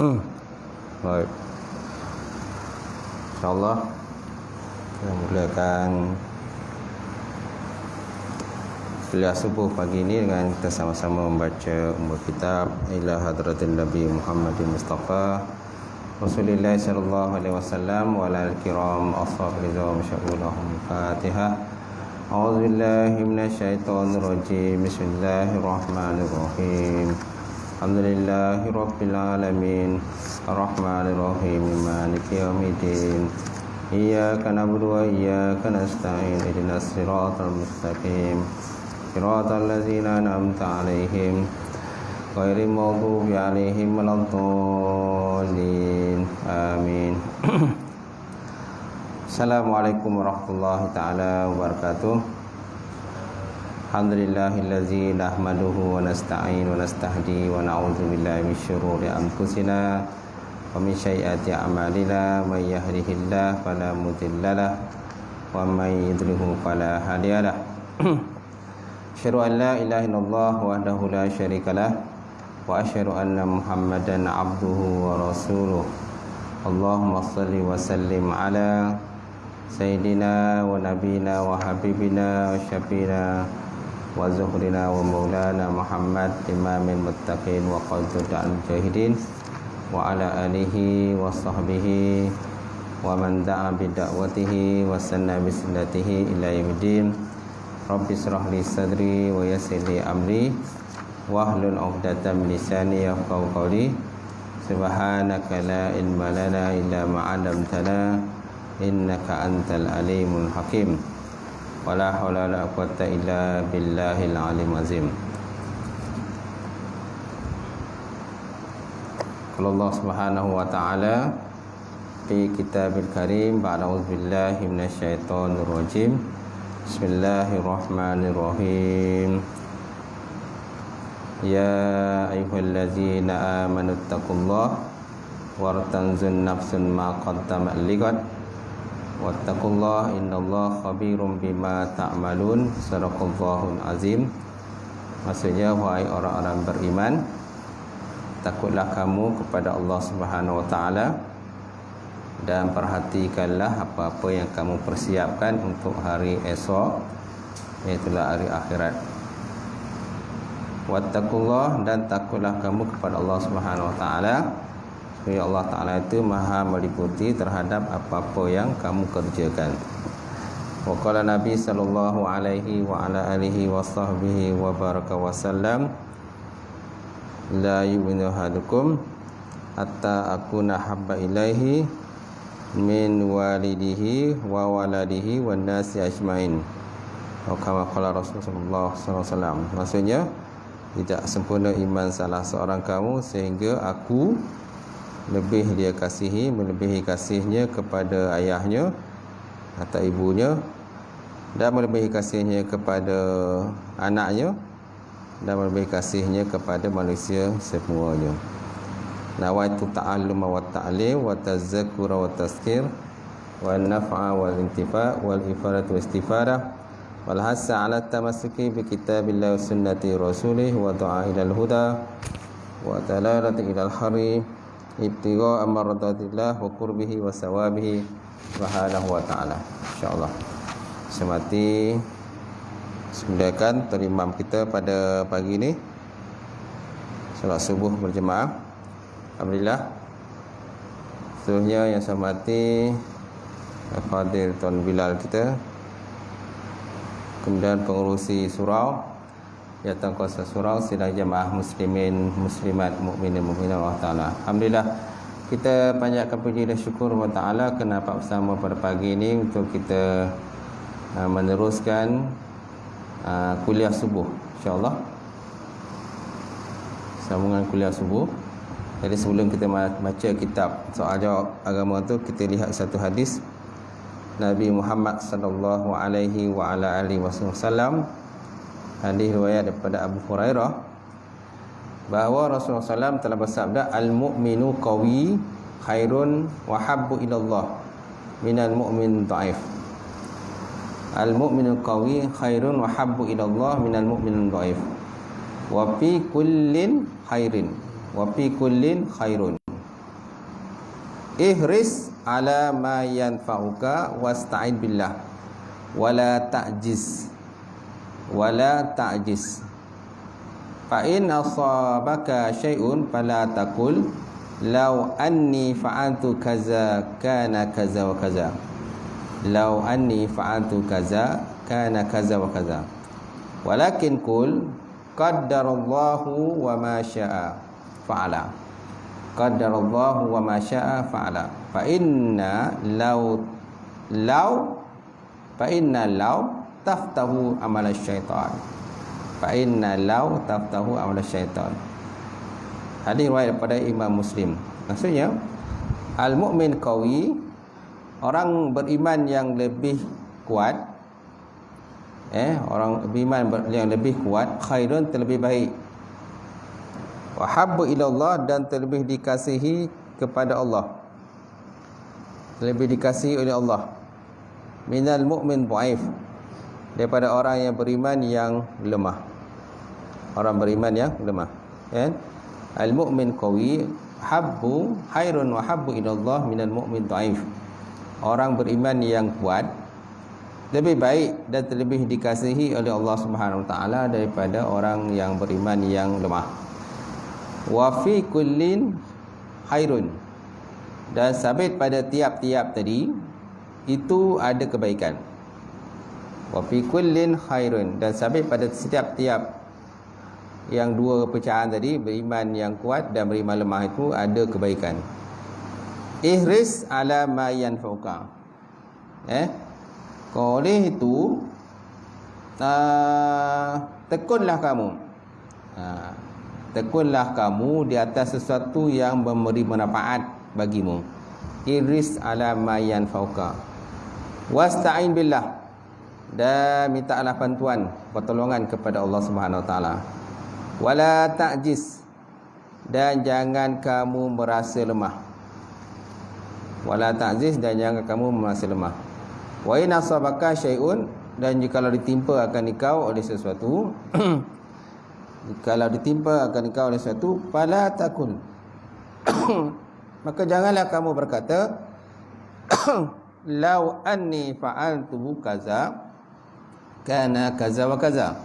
Baik. InsyaAllah kita mulakan kuliah subuh pagi ini dengan kita sama-sama membaca umur kitab Ila Hadratil Nabi Muhammadin Mustafa Rasulullah sallallahu alaihi wasallam wa ala al-kiram ashabihi wa masyaallah. Fatihah. A'udzu billahi minasyaitonir rajim. Bismillahirrahmanirrahim. Alhamdulillahi rabbil alamin. Arrahmanir rahim. Maliki yaumiddin. Iyyaka na'budu wa iyyaka nasta'in. Ihdinas siratal mustaqim. Siratal ladzina an'amta 'alaihim ghairil maghdubi 'alaihim waladdallin. Amin. Assalamualaikum warahmatullahi taala wabarakatuh. Alhamdulillahillazi nahmaduhu wa nasta'in wa nastahdi wa na'udzu billahi min syururi anfusina wa min sayyiati a'malina. May yahdihillahu fala mudhillalah wa may yudlilhu fala hadiyalah. Asyhadu an la ilaha illallah wahdahu la syarikalah wa asyhadu anna Muhammadan abduhu wa rasuluh. Allahumma shalli wa sallim ala sayyidina wa nabiyina wa habibina wa syafiina wa zuhrina wa maulana Muhammad imamil muttaqin wa qadudal mujahidin wa ala alihi wa sahbihi wa man da'a bida'watihi wa sanna bisunnatihi ila yaumiddin. Rabbi shrah li sadri wa yassir li amri wahlul 'uqdatam min lisani yafqahu qawli. Subhanaka la ilma lana illa ma 'allamtana innaka antal alimul hakim. Wala haula wala quwwata illa billahil alim azim. Qala Allah Subhanahu wa ta'ala fi kitabil karim ba'da auzubillahi minasyaitonir rajim. Bismillahirrahmanirrahim. Ya ayyuhallazina amanu taqullaha wartanzun nafsun ma qaddamat lighad wattaqullaha innallaha khabirum bima ta'malun. Sadaqallahul azim. Maksudnya, wahai orang-orang beriman, takutlah kamu kepada Allah Subhanahu wa taala dan perhatikanlah apa-apa yang kamu persiapkan untuk hari esok, iaitu hari akhirat. Wattaqullah, dan takutlah kamu kepada Allah Subhanahu wa taala. Supaya Allah Ta'ala itu maha meliputi terhadap apa-apa yang kamu kerjakan. Wa qala Nabi sallallahu alaihi wa ala alihi wa sahbihi wa baraka wa sallam, la yu'minu ahadukum hatta akuna habba ilaihi min walidihi wa waladihi wan nasi ajmain. Atau kama qala Rasulullah sallallahu alaihi wasallam. Maksudnya, tidak sempurna iman salah seorang kamu sehingga aku lebih dia kasihi, melebihi kasihnya kepada ayahnya atau ibunya, dan melebihi kasihnya kepada anaknya, dan melebihi kasihnya kepada manusia semuanya. Nawaitu ta'alluma wa ta'lim wa tazakkura wa tazkir wa naf'a wal intifa' wal ifadatu wa istifadah wal hassa 'ala tamassuki bi kitabillahi wa sunnati rasulih wa du'a ilal huda wa talarati ilal hari ibtigha amradatillah wa qurbihi wa sawabihi subhanahu wa ta'ala. InsyaAllah semati semulakan terimam kita pada pagi ini salat subuh berjemaah. Alhamdulillah. Seterusnya yang saya hormati Fadil Tuan Bilal kita, kemudian pengurusi surau, Jawatan Kuasa Surau, sidang jemaah muslimin, muslimat, mukminin, mukminat Allah Ta'ala. Alhamdulillah, kita panjatkan puji dan syukur Allah Ta'ala kerana dapat bersama pada pagi ini untuk kita meneruskan kuliah subuh, insyaAllah, sambungan kuliah subuh. Jadi sebelum kita baca kitab soal jawab agama tu, kita lihat satu hadis Nabi Muhammad sallallahu alaihi wa ala alihi wasallam. Hadis riwayat daripada Abu Hurairah bahawa Rasulullah SAW telah bersabda, al-mu'minu qawi khairun wa habbu ilallah minal mu'min dhaif. Al-mu'minu qawi khairun wa habbu ilallah minal mu'min dhaif. Wa fi kullin khairin wa fi kullin khairun. ihris ala ma yanfa'uka wasta'in billah wala ta'jiz fa in asabaka syai'un fala taqul law anni fa'altu kaza kana kaza wa kaza, law anni fa'altu kaza kana kaza wa kaza, walakin qul qaddarallahu wa ma syaa fa'ala, qaddarallahu wa ma syaa fa'ala, fa inna law taftahu amal syaitan, fa inna law taftahu amal syaitan. Hadis riwayat daripada Imam Muslim. Maksudnya al-mu'min qawi, orang beriman yang lebih kuat, orang beriman yang lebih kuat, khairun, terlebih baik, wa habbu ila Allah, dan terlebih dikasihi kepada Allah, terlebih dikasihi oleh Allah, minal mu'min dhaif, daripada orang yang beriman yang lemah, orang beriman yang lemah, kan? Al-mu'min qawi habbu khairun wa habbu ila Allah minal mu'min dhaif, orang beriman yang kuat lebih baik dan terlebih dikasihi oleh Allah Subhanahu wa taala daripada orang yang beriman yang lemah. Wa fi kullin khairun, dan sabit pada tiap-tiap tadi itu ada kebaikan. Wa fi kullin khairun, dan sabit pada setiap-tiap yang dua pecahan tadi, beriman yang kuat dan beriman lemah, itu ada kebaikan. Ihris ala ma yanfa'uka, oleh itu tekunlah kamu di atas sesuatu yang memberi manfaat bagimu. Ihris ala ma yanfa'uka wasta'in billah, dan mintalah bantuan, pertolongan kepada Allah Subhanahu wa taala. Wala ta'jiz, dan jangan kamu merasa lemah. Wala ta'jiz, dan jangan kamu merasa lemah. Wa in asabaka syai'un, dan jikalau ditimpa akan engkau oleh sesuatu jikalau ditimpa akan engkau oleh sesuatu, fala takun maka janganlah kamu berkata law anni fa'altu kaza kana kaza wa kaza,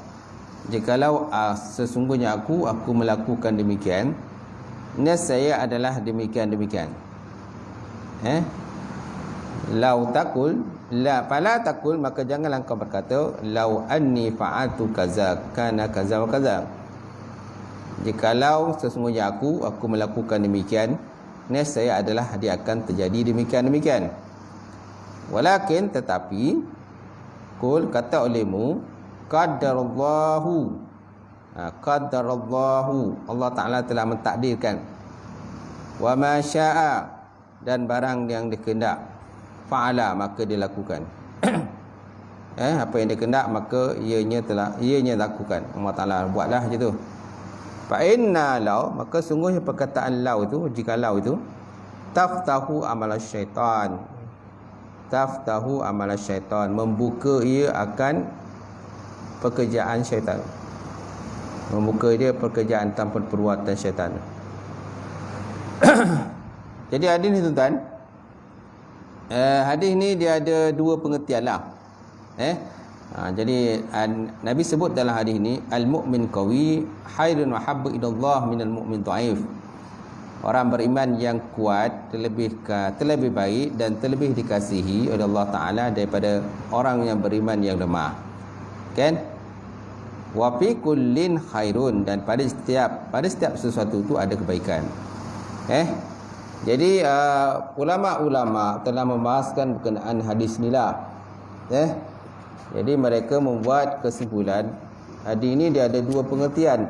jikalau sesungguhnya aku melakukan demikian, nescaya adalah demikian. Lau takul la fala takul, maka janganlah kau berkata lau anni fa'altu kaza kana kaza wa kaza, jikalau sesungguhnya aku melakukan demikian, nescaya adalah dia akan terjadi demikian. Walakin, tetapi, kul, kata olehmu, qaddarallahu, Allah Ta'ala telah mentakdirkan, wa ma syaa, dan barang yang dikehendak, fa'ala, maka dia lakukan. Apa yang dia kehendak, maka ianya lakukan. Allah Ta'ala buatlah je tu. Fa inna law, maka sungguhnya perkataan law itu, jika law itu, taftahu amal syaitan, membuka ia akan pekerjaan syaitan, membuka dia pekerjaan tanpa perbuatan syaitan. Jadi hadis ni tuan-tuan, hadis ni dia ada dua pengertian lah. Jadi Nabi sebut dalam hadis ni, al-mu'min qawi khairun wa habbu ila Allah minal mu'min dhaif, orang beriman yang kuat terlebih baik dan terlebih dikasihi oleh Allah Ta'ala daripada orang yang beriman yang lemah, kan? Wa fi kullin khairun, dan pada setiap sesuatu itu ada kebaikan. Jadi ulama-ulama telah membahaskan berkenaan hadis ni lah. Jadi mereka membuat kesimpulan hadis ini dia ada dua pengertian.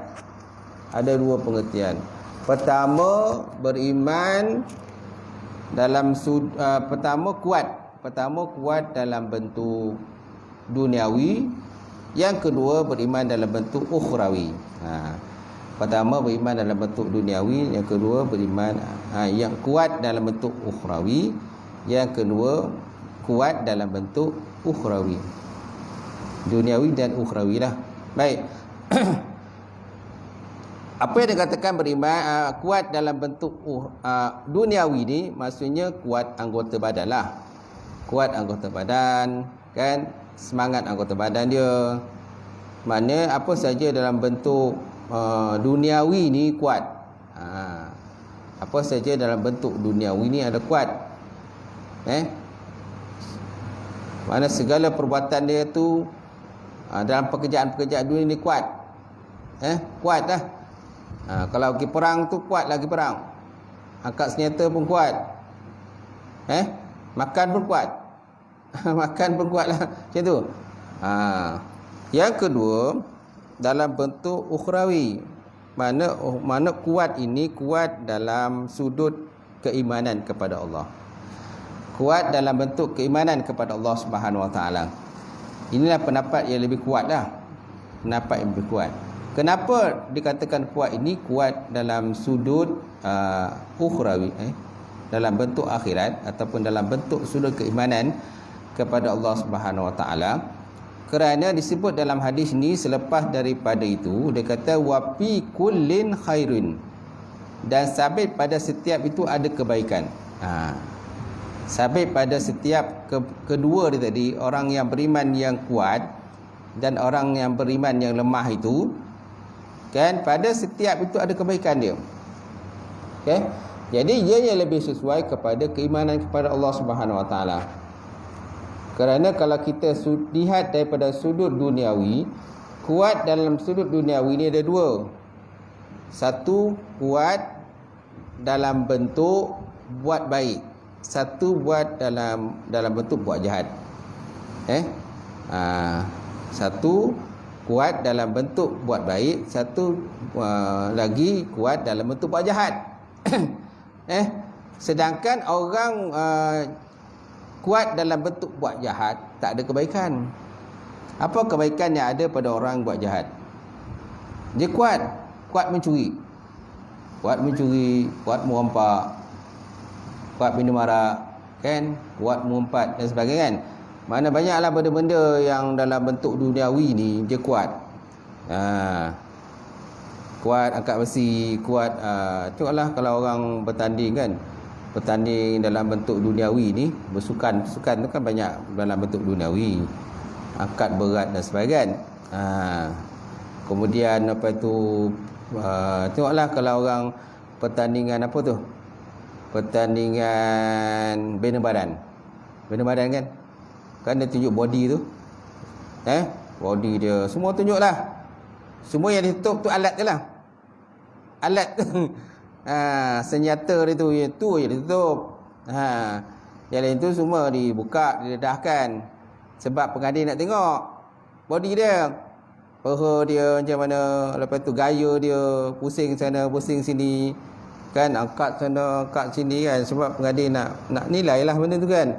Pertama, beriman dalam pertama kuat dalam bentuk duniawi, yang kedua beriman dalam bentuk ukhrawi. Pertama beriman dalam bentuk duniawi, yang kedua beriman yang kuat dalam bentuk ukhrawi, yang kedua kuat dalam bentuk ukhrawi, duniawi dan ukhrawi lah. Baik. Apa yang dikatakan beriman kuat dalam bentuk duniawi ni, maksudnya kuat anggota badan lah. Kuat anggota badan, kan, semangat anggota badan dia. Mana apa saja dalam bentuk duniawi ni kuat. Apa saja dalam bentuk duniawi ni ada kuat. Mana segala perbuatan dia tu dalam pekerjaan-pekerjaan dunia ni kuat. Kuat lah. Kalau pergi perang tu kuat lagi perang. Angkat senjata pun kuat. Makan pun kuat. Makan pun kuat lah. Macam tu. Yang kedua, dalam bentuk ukhrawi. Mana kuat ini kuat dalam sudut keimanan kepada Allah. Kuat dalam bentuk keimanan kepada Allah Subhanahu Wa Taala. Inilah pendapat yang lebih kuat lah. Pendapat yang lebih kuat. Kenapa dikatakan kuat ini? Kuat dalam sudut ukhrawi, dalam bentuk akhirat ataupun dalam bentuk sudut keimanan kepada Allah Subhanahu Wa Taala. Kerana disebut dalam hadis ni, selepas daripada itu dia kata wa fi kullin khairun, dan sabit pada setiap itu ada kebaikan. Sabit pada setiap kedua dia tadi, orang yang beriman yang kuat dan orang yang beriman yang lemah itu, kan, pada setiap itu ada kebaikan dia. Okay? Jadi ia yang lebih sesuai kepada keimanan kepada Allah Subhanahu Wa Taala. Kerana kalau kita lihat daripada sudut duniawi, kuat dalam sudut duniawi ini ada dua. Satu, kuat dalam bentuk buat baik. Satu, buat dalam bentuk buat jahat. Satu, kuat dalam bentuk buat baik. Satu lagi kuat dalam bentuk buat jahat. Sedangkan orang kuat dalam bentuk buat jahat, tak ada kebaikan. Apa kebaikan yang ada pada orang buat jahat? Dia kuat mencuri. Kuat mencuri, kuat merompak, kuat minum arak, kan? Kuat mengumpat dan sebagainya, kan? Mana banyaklah benda-benda yang dalam bentuk duniawi ni dia kuat. Kuat angkat besi, kuat tengoklah kalau orang bertanding, kan, bertanding dalam bentuk duniawi ni, bersukan tu kan banyak dalam bentuk duniawi, angkat berat dan sebagainya. Kemudian apa tu, tengoklah kalau orang pertandingan apa tu, pertandingan bina badan kan dia tunjuk body tu, body dia semua tunjuklah. Semua yang ditutup tu alat je lah, alat tu. Senjata dia tu, itu je ditutup. Yang lain tu semua dibuka, didedahkan. Sebab pengadil nak tengok body dia, paha dia macam mana, lepas tu gaya dia, pusing sana pusing sini, kan, angkat sana angkat sini, kan. Sebab pengadil nak nilai lah benda tu, kan.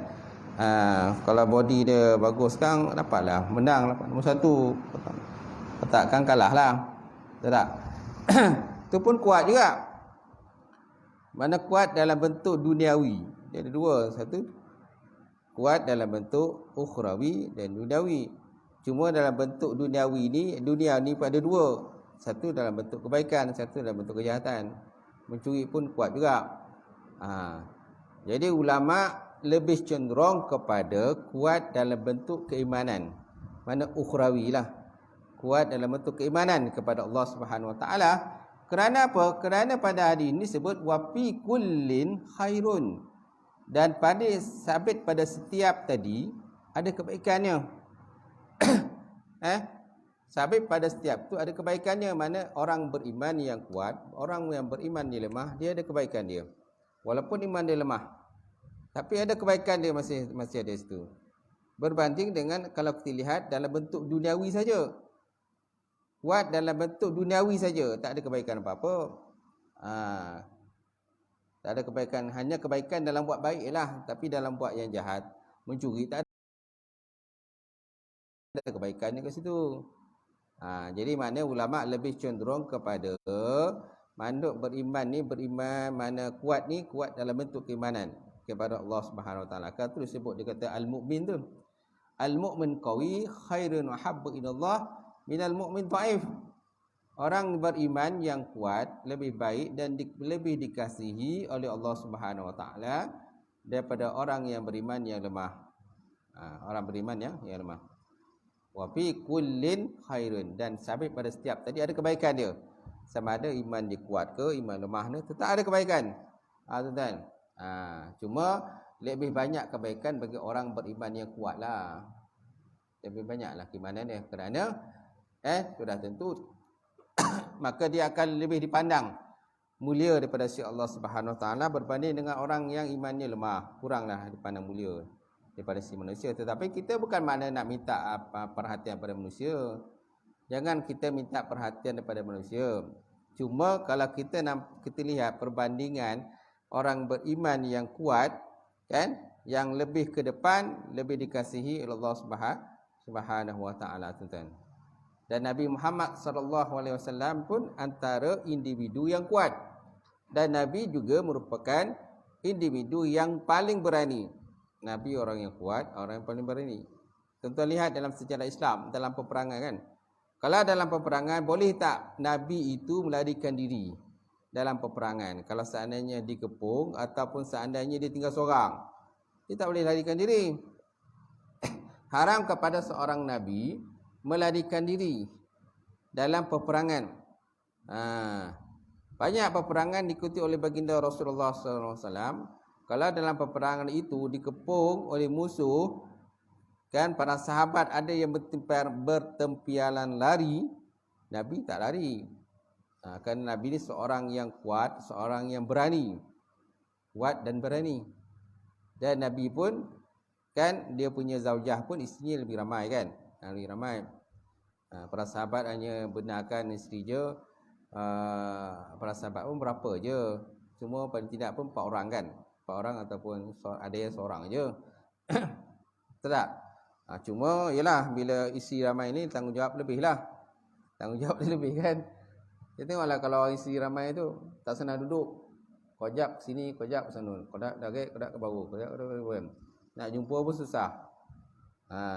Kalau body dia bagus kan, dapatlah menang, dapat nombor 1. Takkan kalah lah, tak? Tu pun kuat juga. Mana kuat dalam bentuk duniawi, dia ada dua. Satu, kuat dalam bentuk ukhrawi dan duniawi. Cuma dalam bentuk duniawi ni, dunia ni pada dua. Satu dalam bentuk kebaikan, satu dalam bentuk kejahatan. Mencuri pun kuat juga. Jadi ulama lebih cenderung kepada kuat dalam bentuk keimanan. Mana ukhrawi lah, kuat dalam bentuk keimanan kepada Allah Subhanahu Wa Taala. Kerana apa? Kerana pada hadis ini sebut wa fi kullin khairun, dan pada sabit pada setiap tadi ada kebaikannya. Sabit pada setiap tu ada kebaikannya. Mana orang beriman yang kuat, orang yang beriman yang lemah, dia ada kebaikan dia. Walaupun iman dia lemah, tapi ada kebaikan dia masih ada situ. Berbanding dengan kalau kita lihat dalam bentuk duniawi saja. Kuat dalam bentuk duniawi saja, tak ada kebaikan apa-apa. Tak ada kebaikan, hanya kebaikan dalam buat baik lah. Tapi dalam buat yang jahat, mencuri, tak ada kebaikannya ke situ. Jadi mana ulama lebih cenderung kepada mana beriman ni, beriman mana kuat ni, kuat dalam bentuk keimanan kepada Allah Subhanahu Wa Taala. Kan tu disebut, dia kata al-mu'min tu, al-mu'min qawi khairun wa habbu ilallah minal mu'min dhaif. orang beriman yang kuat lebih baik dan lebih dikasihi oleh Allah Subhanahu Wa Taala daripada orang yang beriman yang lemah. Orang beriman yang lemah. Wa fi kullin khairun, dan sabit pada setiap tadi ada kebaikan dia. Sama ada iman dia kuat ke iman lemah ni tetap ada kebaikan. Tuan-tuan. Cuma lebih banyak kebaikan bagi orang beriman yang kuat lah. Lebih banyaklah keimanan dia, kerana sudah tentu maka dia akan lebih dipandang mulia daripada si Allah Subhanahu Wa Taala berbanding dengan orang yang imannya lemah, kuranglah dipandang mulia daripada si manusia. Tetapi kita bukan makna nak minta perhatian pada manusia. Jangan kita minta perhatian daripada manusia. Cuma kalau kita lihat perbandingan orang beriman yang kuat, kan, yang lebih ke depan, lebih dikasihi oleh Allah Subhanahu Wa Taala, tuan-tuan. Dan Nabi Muhammad SAW pun antara individu yang kuat. Dan Nabi juga merupakan individu yang paling berani. Nabi orang yang kuat, orang yang paling berani. Tentu lihat dalam sejarah Islam, dalam peperangan kan. Kalau dalam peperangan, boleh tak Nabi itu melarikan diri dalam peperangan? Kalau seandainya dikepung ataupun seandainya dia tinggal seorang, dia tak boleh larikan diri. Haram kepada seorang Nabi melarikan diri dalam peperangan. Banyak peperangan diikuti oleh baginda Rasulullah SAW. Kalau dalam peperangan itu dikepung oleh musuh, kan, para sahabat ada yang bertempialan lari, Nabi tak lari. Kerana Nabi ni seorang yang kuat, seorang yang berani, kuat dan berani. Dan Nabi pun, kan, dia punya zaujah pun isterinya lebih ramai, kan, lebih ramai. Para sahabat hanya benarkan isteri je. Para sahabat pun berapa je, semua paling tidak pun 4 orang, kan, 4 orang ataupun ada yang seorang je. Tak? Cuma yalah, bila isteri ramai ni tanggungjawab lebih lah. Tanggungjawab lebih, kan. Kita tengoklah kalau isteri ramai tu tak senang duduk. Kojap sini, kojap sana, kodak darat, kodak ke bawah, kodak ke bawah. Nak jumpa pun susah.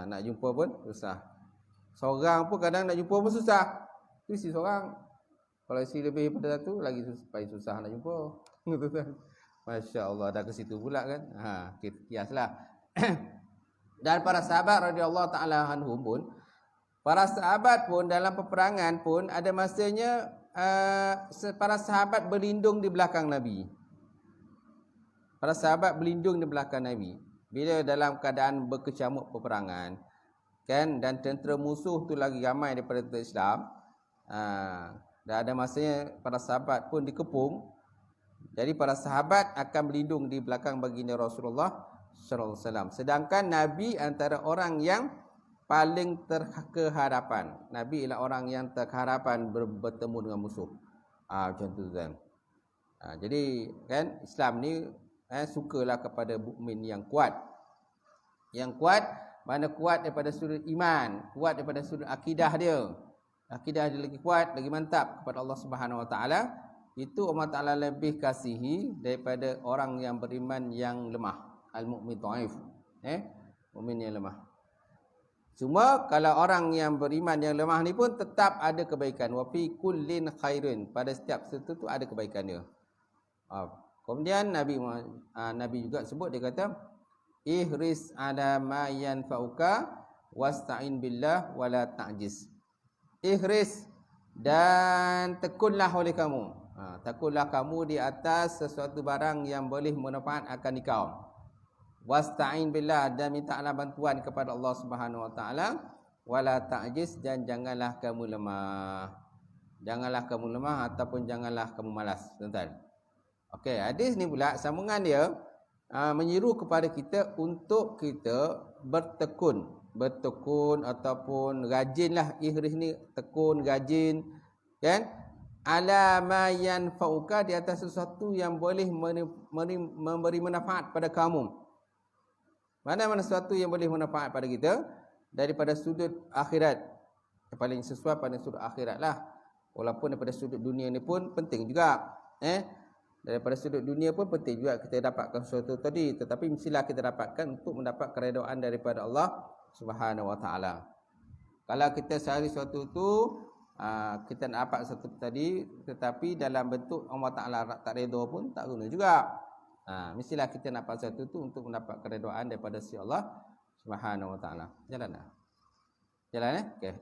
Nak jumpa pun susah. Seorang pun kadang nak jumpa pun susah. Tu isteri seorang. Kalau isteri lebih daripada satu, lagi paling susah nak jumpa. Masya Allah, dah ke situ pula, kan. Kiaslah. Dan para sahabat radhiyallahu ta'ala anhum pun, para sahabat pun dalam peperangan pun ada masanya para sahabat berlindung di belakang Nabi. Para sahabat berlindung di belakang Nabi bila dalam keadaan berkecamuk peperangan, kan, dan tentera musuh tu lagi ramai daripada tentera Islam. Dan ada masanya para sahabat pun dikepung. Jadi para sahabat akan berlindung di belakang baginda Rasulullah sallallahu alaihi wasallam. Sedangkan Nabi antara orang yang paling terkehadapan. Nabi ialah orang yang terkehadapan bertemu dengan musuh. Macam tu, kan. Jadi, kan, Islam ni sukalah kepada mukmin yang kuat. Yang kuat, mana kuat daripada sudut iman, kuat daripada sudut akidah dia. Akidah dia lagi kuat, lagi mantap kepada Allah Subhanahu Wa Taala. Itu Allah Taala lebih kasihi daripada orang yang beriman yang lemah. Al-mu'min dhaif. Mukmin yang lemah. Cuma kalau orang yang beriman yang lemah ni pun tetap ada kebaikan. Wa fi kullin khairun. Pada setiap sesuatu tu ada kebaikan dia. Kemudian Nabi juga sebut, dia kata, ihris ala ma yanfa'uka wasta'in billah wala ta'jiz. Ihris, dan tekunlah oleh kamu. Tekunlah kamu di atas sesuatu barang yang boleh bermanfaat akan kau. Wasta'in billah, dan mintalah bantuan kepada Allah Subhanahu Wa Taala. Wala ta'jiz, dan janganlah kamu lemah. Janganlah kamu lemah ataupun janganlah kamu malas, tuan-tuan. Okey, hadis ni pula sambungan dia menyeru kepada kita untuk kita bertekun ataupun rajinlah. Ihris ni tekun, rajin, kan, ala ma yanfa'uka, di atas sesuatu yang boleh memberi manfaat pada kamu. Mana-mana sesuatu yang boleh manfaat pada kita daripada sudut akhirat. Yang paling sesuai pada sudut akhirat lah. Walaupun daripada sudut dunia ni pun penting juga. Daripada sudut dunia pun penting juga kita dapatkan sesuatu tadi. Tetapi mestilah kita dapatkan untuk mendapat keredaan daripada Allah Subhanahu Wa Taala. Kalau kita cari sesuatu tu kita nak dapat satu tadi, tetapi dalam bentuk Allah Ta'ala tak redha pun tak guna juga. Mestilah kita nak dapat satu tu untuk mendapat keredaan daripada si Allah Subhanahu Wa Ta'ala. Jalan okey.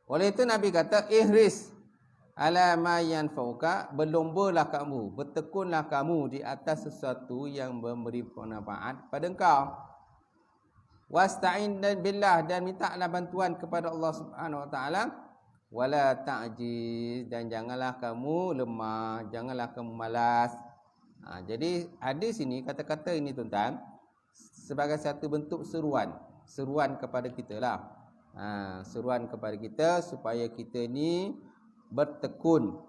Oleh itu Nabi kata, ihris ala ma yanfa'uka, berlombalah kamu, bertekunlah kamu di atas sesuatu yang memberi manfaat pada engkau. Wasta'in billah, dan mintalah bantuan kepada Allah Subhanahu Wa Ta'ala. Wala ta'jiz, dan janganlah kamu lemah, janganlah kamu malas. Jadi hadis ini, kata-kata ini tuan-tuan, sebagai satu bentuk seruan kepada kita lah. Seruan kepada kita supaya kita ni bertekun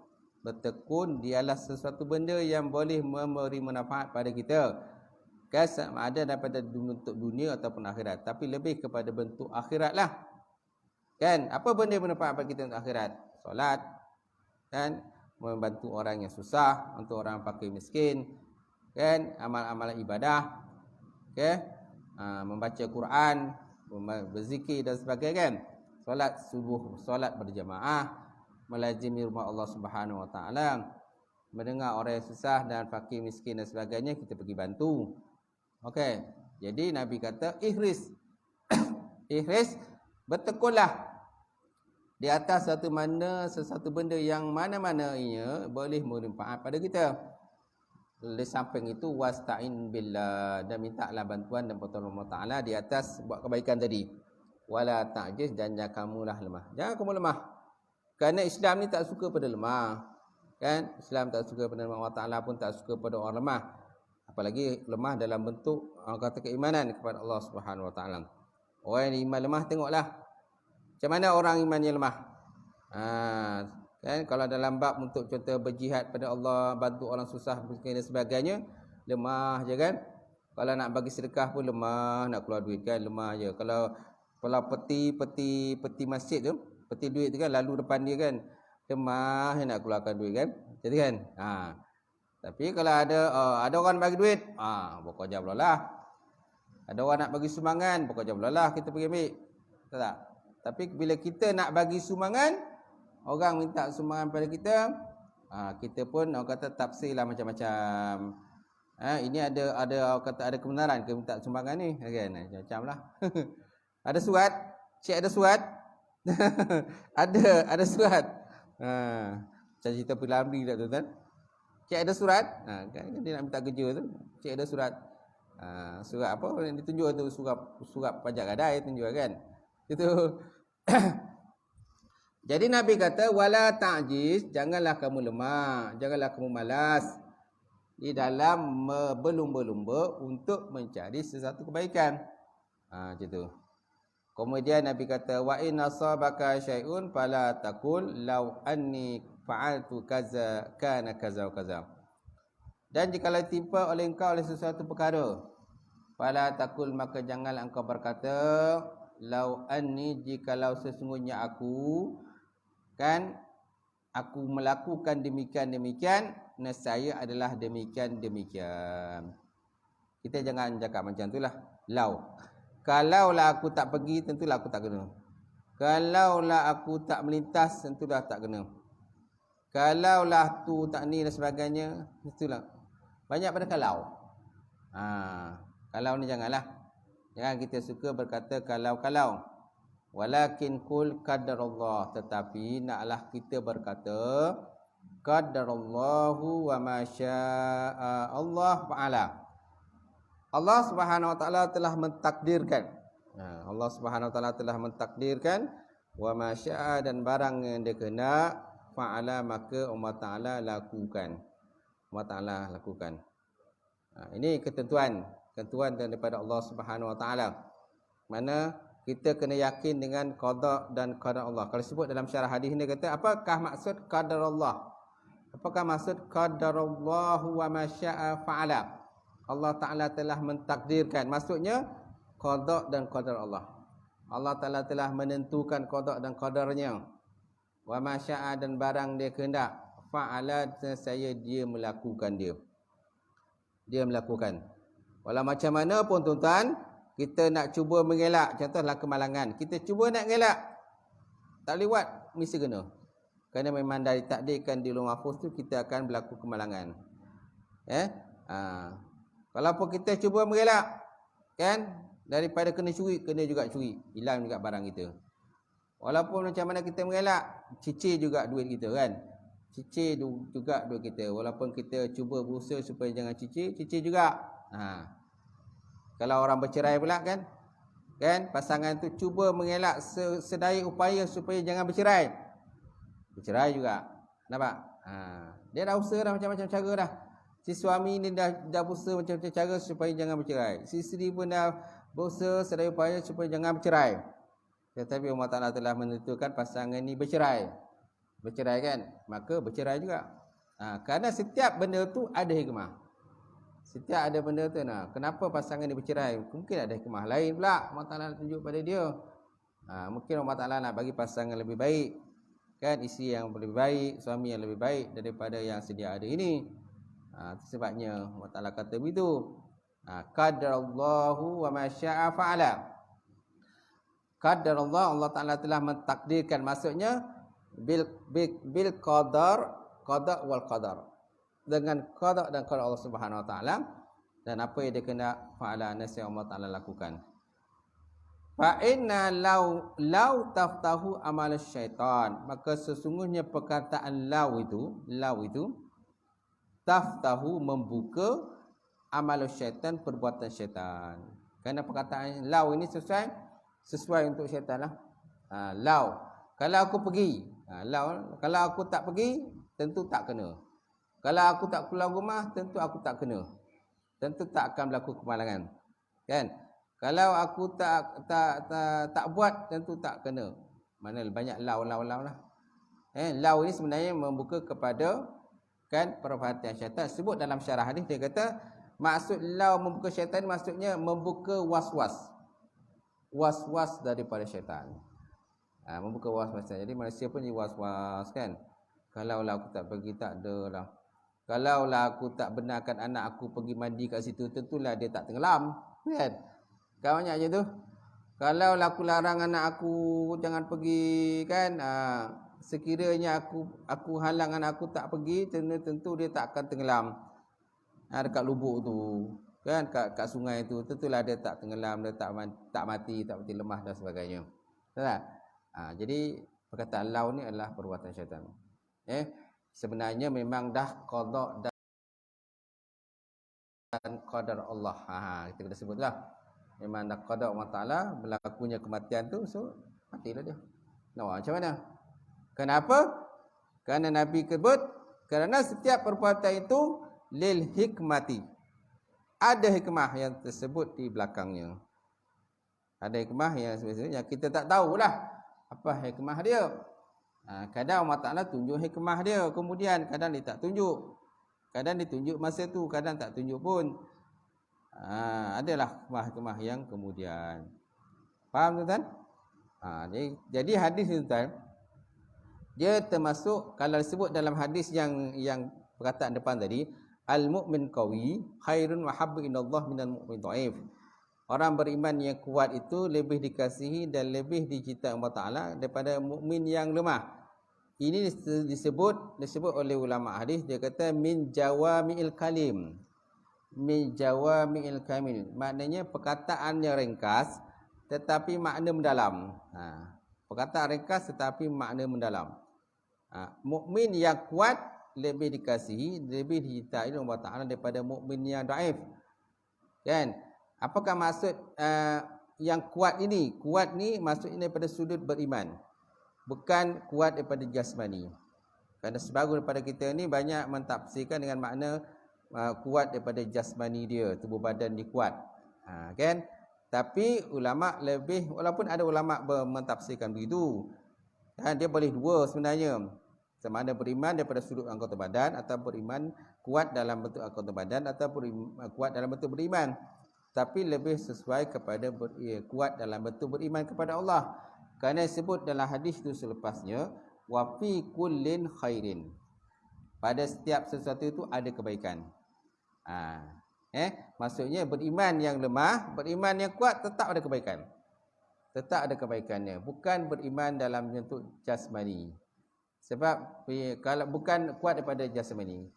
di atas sesuatu benda yang boleh memberi manfaat pada kita. Ada daripada bentuk dunia ataupun akhirat, tapi lebih kepada bentuk akhirat lah. Kan, apa benda yang bermanfaat pada kita untuk akhirat? Solat, kan, membantu orang yang susah, untuk orang fakir miskin, kan, amal-amal ibadah, okay? Membaca Quran, berzikir dan sebagainya, kan. Solat subuh, solat berjamaah, melazimi rumah Allah Subhanahu Wa Ta'ala, mendengar orang yang susah dan fakir miskin dan sebagainya, kita pergi bantu. Okey. Jadi Nabi kata ihris. Ihris, bertekunlah di atas sesuatu benda yang mana-mana ianya boleh bermanfaat pada kita. Di samping itu wasta'in billah, dan mintalah bantuan dan pertolongan Allah Ta'ala di atas buat kebaikan tadi. Wala ta'jiz, dan jangan kamulah lemah. Jangan kamu lemah. Kerana Islam ni tak suka pada lemah. Kan? Islam tak suka pada lemah. Allah Ta'ala pun tak suka pada orang lemah. Apalagi lemah dalam bentuk orang kata keimanan kepada Allah Subhanahu Wa Ta'ala. Orang yang iman lemah, tengoklah macam mana orang iman yang lemah. Kan, kalau dalam bab untuk contoh berjihad pada Allah, bantu orang susah dan sebagainya, lemah je kan. Kalau nak bagi sedekah pun lemah, nak keluar duit kan, lemah je. Kalau peti masjid tu, peti duit tu kan, lalu depan dia kan, lemah je nak keluarkan duit kan. Jadi kan. Tapi kalau ada orang bagi duit, pokoknya belah. Ada orang nak bagi sumbangan, pokoknya belah kita pergi ambil. Tak? Tapi bila kita nak bagi sumbangan, orang minta sumbangan pada kita, kita pun orang kata tafsirlah macam-macam. Ini ada kata ada kebenaran ke minta sumbangan ni, kan? Macam-macamlah. Ada surat, cik ada surat. ada surat. Macam cerita Pilamri tak tuan-tuan. Cik ada surat, kan dia nak minta kerja tu. Cik ada surat. Surat apa yang ditunjuk tu, surat pajak gadai tunjuk kan. Itu. Jadi Nabi kata wala ta'jiz, janganlah kamu lemah, janganlah kamu malas di dalam berlumba-lumba untuk mencari sesuatu kebaikan. Macam tu. Kemudian Nabi kata wa in asabaka syai'un fala taqul law anni fa'altu kaza kana kaza wa kaza. Dan jikalau timpa oleh engkau oleh sesuatu perkara, fala taqul, maka janganlah engkau berkata law anni, jikalau sesungguhnya aku melakukan demikian, nescaya adalah demikian. Kita jangan cakap macam itulah. Law, kalaulah aku tak pergi, tentulah aku tak kena. Kalaulah aku tak melintas, tentulah tak kena. Kalaulah tu tak ni dan sebagainya, itulah. Banyak pada kalau. Kalau ni janganlah. Jangan kita suka berkata kalau. Walakin kul qadarullah, tetapi naklah kita berkata qadarullahu wa ma syaa Allah fa'ala. Allah Subhanahu Wa Ta'ala telah mentakdirkan. Allah Subhanahu Wa Ta'ala telah mentakdirkan, wa ma syaa, dan barang yang dia kehendak, fa'ala, maka Allah Ta'ala lakukan. Allah Ta'ala lakukan. Ini ketentuan daripada Allah Subhanahu Wa Ta'ala. Mana kita kena yakin dengan qada dan qadar Allah. Kalau sebut dalam syarah hadis ni kata, apakah maksud qadar Allah? Apakah maksud qadarallahu wa ma syaa fa'ala? Allah Ta'ala telah mentakdirkan. Maksudnya qada dan qadar Allah. Allah Ta'ala telah menentukan qada dan qadarnya. Wa ma syaa, dan barang dia kehendak. Fa'ala, saya dia melakukan dia. Dia melakukan. Walau macam mana pun tuan-tuan, kita nak cuba mengelak, contohlah kemalangan. Kita cuba nak mengelak, Tak boleh buat, mesti kena. Kerana memang dari takdirkan di Lauh Mahfuz tu kita akan berlaku kemalangan. Kalau pun kita cuba mengelak, kan, daripada kena curi, kena juga curi, hilang juga barang kita. Walaupun macam mana kita mengelak, cicir juga duit kita, kan. Cicir juga duit kita. Walaupun kita cuba berusaha supaya jangan cicir, cicir juga. Kalau orang bercerai pula, kan, pasangan tu cuba mengelak sedaya upaya supaya jangan bercerai, bercerai juga. Nampak? Dia dah usaha dah macam-macam cara dah. Si suami ni dah berusaha macam-macam cara supaya jangan bercerai. Si isteri pun dah berusaha sedaya upaya supaya jangan bercerai. Tetapi Allah Ta'ala telah menentukan pasangan ni bercerai. Bercerai, kan? Maka bercerai juga. Kerana setiap benda tu ada hikmah. Setiap ada benda tu, kenapa pasangan ni bercerai? Mungkin ada hikmah lain pula Allah Ta'ala tunjuk pada dia. Mungkin Allah Ta'ala nak bagi pasangan lebih baik, kan, isteri yang lebih baik, suami yang lebih baik daripada yang sedia ada ini. Sebabnya Allah Ta'ala kata begitu. Qadarallahu wa ma syaa fa'ala. Qadarallah, Allah Ta'ala telah mentakdirkan, maksudnya bil qadar, qada wal qadar, dengan qada dan qadar Allah Subhanahu Wa Ta'ala, dan apa yang dia kena fa'ala, nasi Allah Ta'ala lakukan. Fa inna law taftahu amal syaitan, maka sesungguhnya perkataan law itu taftahu, membuka amal syaitan, perbuatan syaitan. Kerana perkataan law ini sesuai untuk syaitan lah. Law, kalau aku pergi, law, kalau aku tak pergi, tentu tak kena. Kalau aku tak keluar rumah, tentu aku tak kena. Tentu tak akan berlaku kemalangan, kan? Kalau aku tak buat, tentu tak kena. Mana banyak law lah. Law ini sebenarnya membuka kepada, kan, perhatian syaitan. Sebut dalam syarah hadis, dia kata maksud law membuka syaitan, maksudnya membuka was-was daripada syaitan. Membuka was-was. Jadi manusia pun jadi was-was, kan? Kalau lah aku tak pergi, tak ada lah. Kalau lah aku tak benarkan anak aku pergi mandi kat situ, tentulah dia tak tenggelam, kan? Kau banyak je tu. Kalau lah aku larang anak aku jangan pergi, kan, sekiranya aku halang anak aku tak pergi, tentu dia tak akan tenggelam. Dekat lubuk tu, kan, kat sungai tu, tentulah dia tak tenggelam, dia tak mati lemah dan sebagainya. Betul tak? Jadi perkataan law ni adalah perbuatan syaitan. Sebenarnya memang dah qada dan qadar Allah. Kita kena sebutlah. Memang dah qada Allah Ta'ala, berlakunya kematian tu, so matilah dia. Macam mana? Kenapa? Kerana Nabi sebut, kerana setiap perbuatan itu lil hikmati. Ada hikmah yang tersebut di belakangnya. Ada hikmah yang kita tak tahulah apa hikmah dia. Kadang Allah Ta'ala tunjuk hikmah dia, kemudian kadang dia tak tunjuk. Kadang dia tunjuk masa tu, kadang tak tunjuk pun. Adalah hikmah-hikmah yang kemudian. Faham tuan-tuan? Jadi hadis ni, tuan, dia termasuk, kalau disebut dalam hadis yang perkataan depan tadi, al-mu'min qawi khairun wa habbu inallah minal mu'min dhaif. Orang beriman yang kuat itu lebih dikasihi dan lebih dicintai Allah Ta'ala daripada mukmin yang lemah. Ini disebut oleh ulama hadis, dia kata min jawami'il kalim. Min jawami'il kamil. Maknanya perkataannya ringkas tetapi makna mendalam. Perkataan ringkas tetapi makna mendalam. Mukmin yang kuat lebih dikasihi, lebih dicintai oleh Allah Ta'ala daripada mukmin yang dhaif. Kan? Apakah maksud yang kuat ini? Kuat ni maksudnya daripada sudut beriman, bukan kuat daripada jasmani. Kerana sebahagian daripada kita ni banyak mentafsirkan dengan makna kuat daripada jasmani dia, tubuh badan dia kuat, kan? Tapi ulama lebih, walaupun ada ulama mentafsirkan begitu, dia boleh dua sebenarnya. Sama ada beriman daripada sudut anggota badan, atau beriman kuat dalam bentuk anggota badan, atau kuat dalam bentuk beriman. Tapi lebih sesuai kepada kuat dalam bentuk beriman kepada Allah. Kerana disebut dalam hadis itu selepasnya, wa fi kullin khairin. Pada setiap sesuatu itu ada kebaikan. Maksudnya beriman yang lemah, beriman yang kuat tetap ada kebaikan. tetap ada kebaikannya. Bukan beriman dalam bentuk jasmani. Sebab kalau bukan kuat daripada jasmani,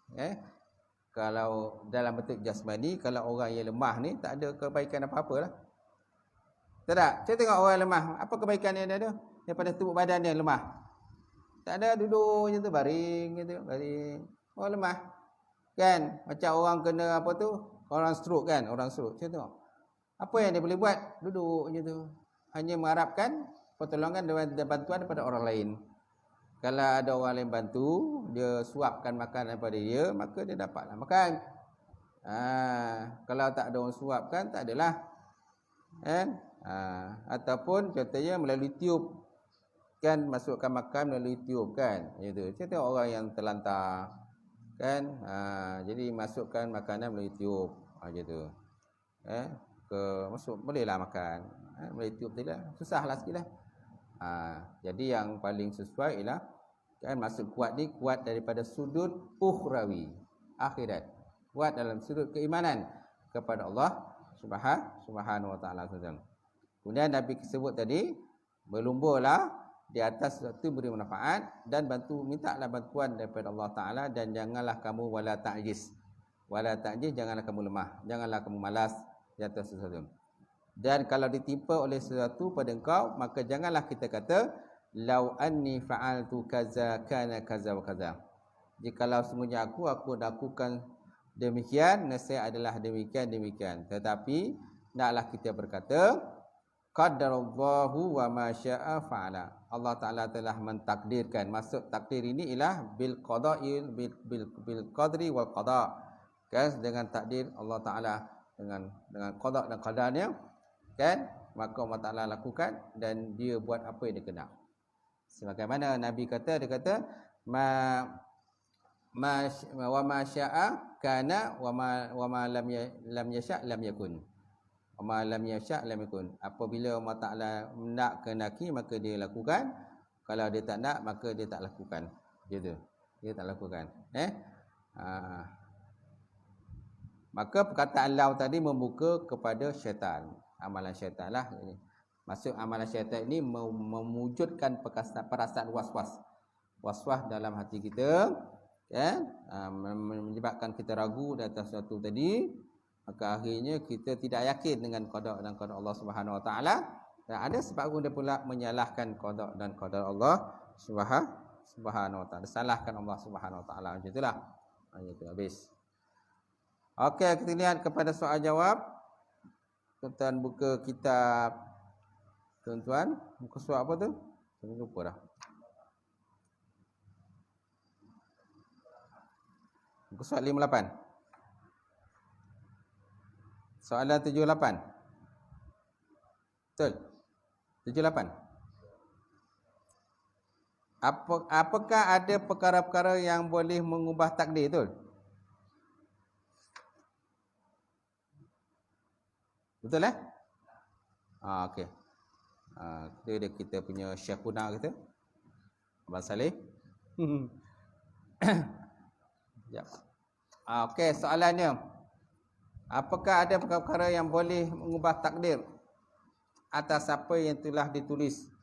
kalau dalam bentuk jasmani, kalau orang yang lemah ni tak ada kebaikan apa-apa lah. Tak? Saya tengok orang lemah, apa kebaikan yang dia ada daripada tubuh badan dia lemah? Tak ada, duduk je tu, baring je tu, baring. Orang lemah. Kan? Macam orang kena apa tu? Orang stroke kan? Orang stroke. Saya tengok. Apa yang dia boleh buat? Duduk je tu. Hanya mengharapkan pertolongan dan bantuan daripada orang lain. Kalau ada orang lain bantu, dia suapkan makanan daripada dia, maka dia dapatlah makan. Kalau tak ada orang suapkan, tak adalah. Ataupun contohnya melalui tiup. Kan masukkan makan melalui tiup kan. Gitu. Saya tengok orang yang terlantar. Kan? Jadi masukkan makanan melalui tiup. Gitu. Masuk bolehlah makan. Melalui tiup tidak. Susahlah sikitlah. Jadi yang paling sesuai ialah kan maksud kuat ni kuat daripada sudut ukhrawi, akhirat. Kuat dalam sudut keimanan kepada Allah Subhanahu wa taala. Kemudian Nabi sebut tadi, berlumbalah di atas sesuatu beri manfaat dan mintalah bantuan daripada Allah taala dan janganlah kamu wala ta'jiz. Wala ta'jiz, janganlah kamu lemah, janganlah kamu malas di atas sesuatu. Dan kalau ditimpa oleh sesuatu pada engkau, maka janganlah kita kata lau anni fa'altu kaza kana kaza wa kaza. Jikalau semuanya aku lakukan demikian, nescaya adalah demikian. Tetapi naklah kita berkata qadarallahu wa ma syaa fa'ala. Allah Taala telah mentakdirkan. Maksud takdir ini ialah bil qada'i bil qadri wal qada'. Kan, dengan takdir Allah Taala, dengan qada' dan qadarnya, kan, maka Allah Taala lakukan dan dia buat apa yang dia kena. Sebagaimana Nabi kata, dia kata wa ma syaa kana wa ma lam yasha lam yakun. Wa ma lam yasha lam yakun. Apabila Allah Taala nak kehendaki maka dia lakukan, kalau dia tak nak maka dia tak lakukan. Gitu. Dia tak lakukan. Maka perkataan lau tadi membuka kepada syaitan. Amalan syaitan lah ini. Maksud amalan syaitan ini mewujudkan perasaan was-was dalam hati kita, kan? Menyebabkan kita ragu di atas sesuatu tadi, maka akhirnya kita tidak yakin dengan qada dan qadar Allah Subhanahu wa taala, dan ada sebab dia pula menyalahkan qada dan qadar Allah Subhanahu wa taala. Salahkan Allah Subhanahu wa taala. Macam itulah. Itu habis. Okey, kita lihat kepada soal jawab. Tuan buka kitab, tuan-tuan, buka surat apa tu? Saya lupa dah. Buka surat 58. Soalan 78. Betul? 78. Apakah ada perkara-perkara yang boleh mengubah takdir, betul? Betul okey. Kita punya Syekhuna kita, Abang Saleh. Ya. Okey, soalannya, apakah ada perkara yang boleh mengubah takdir atas apa yang telah ditulis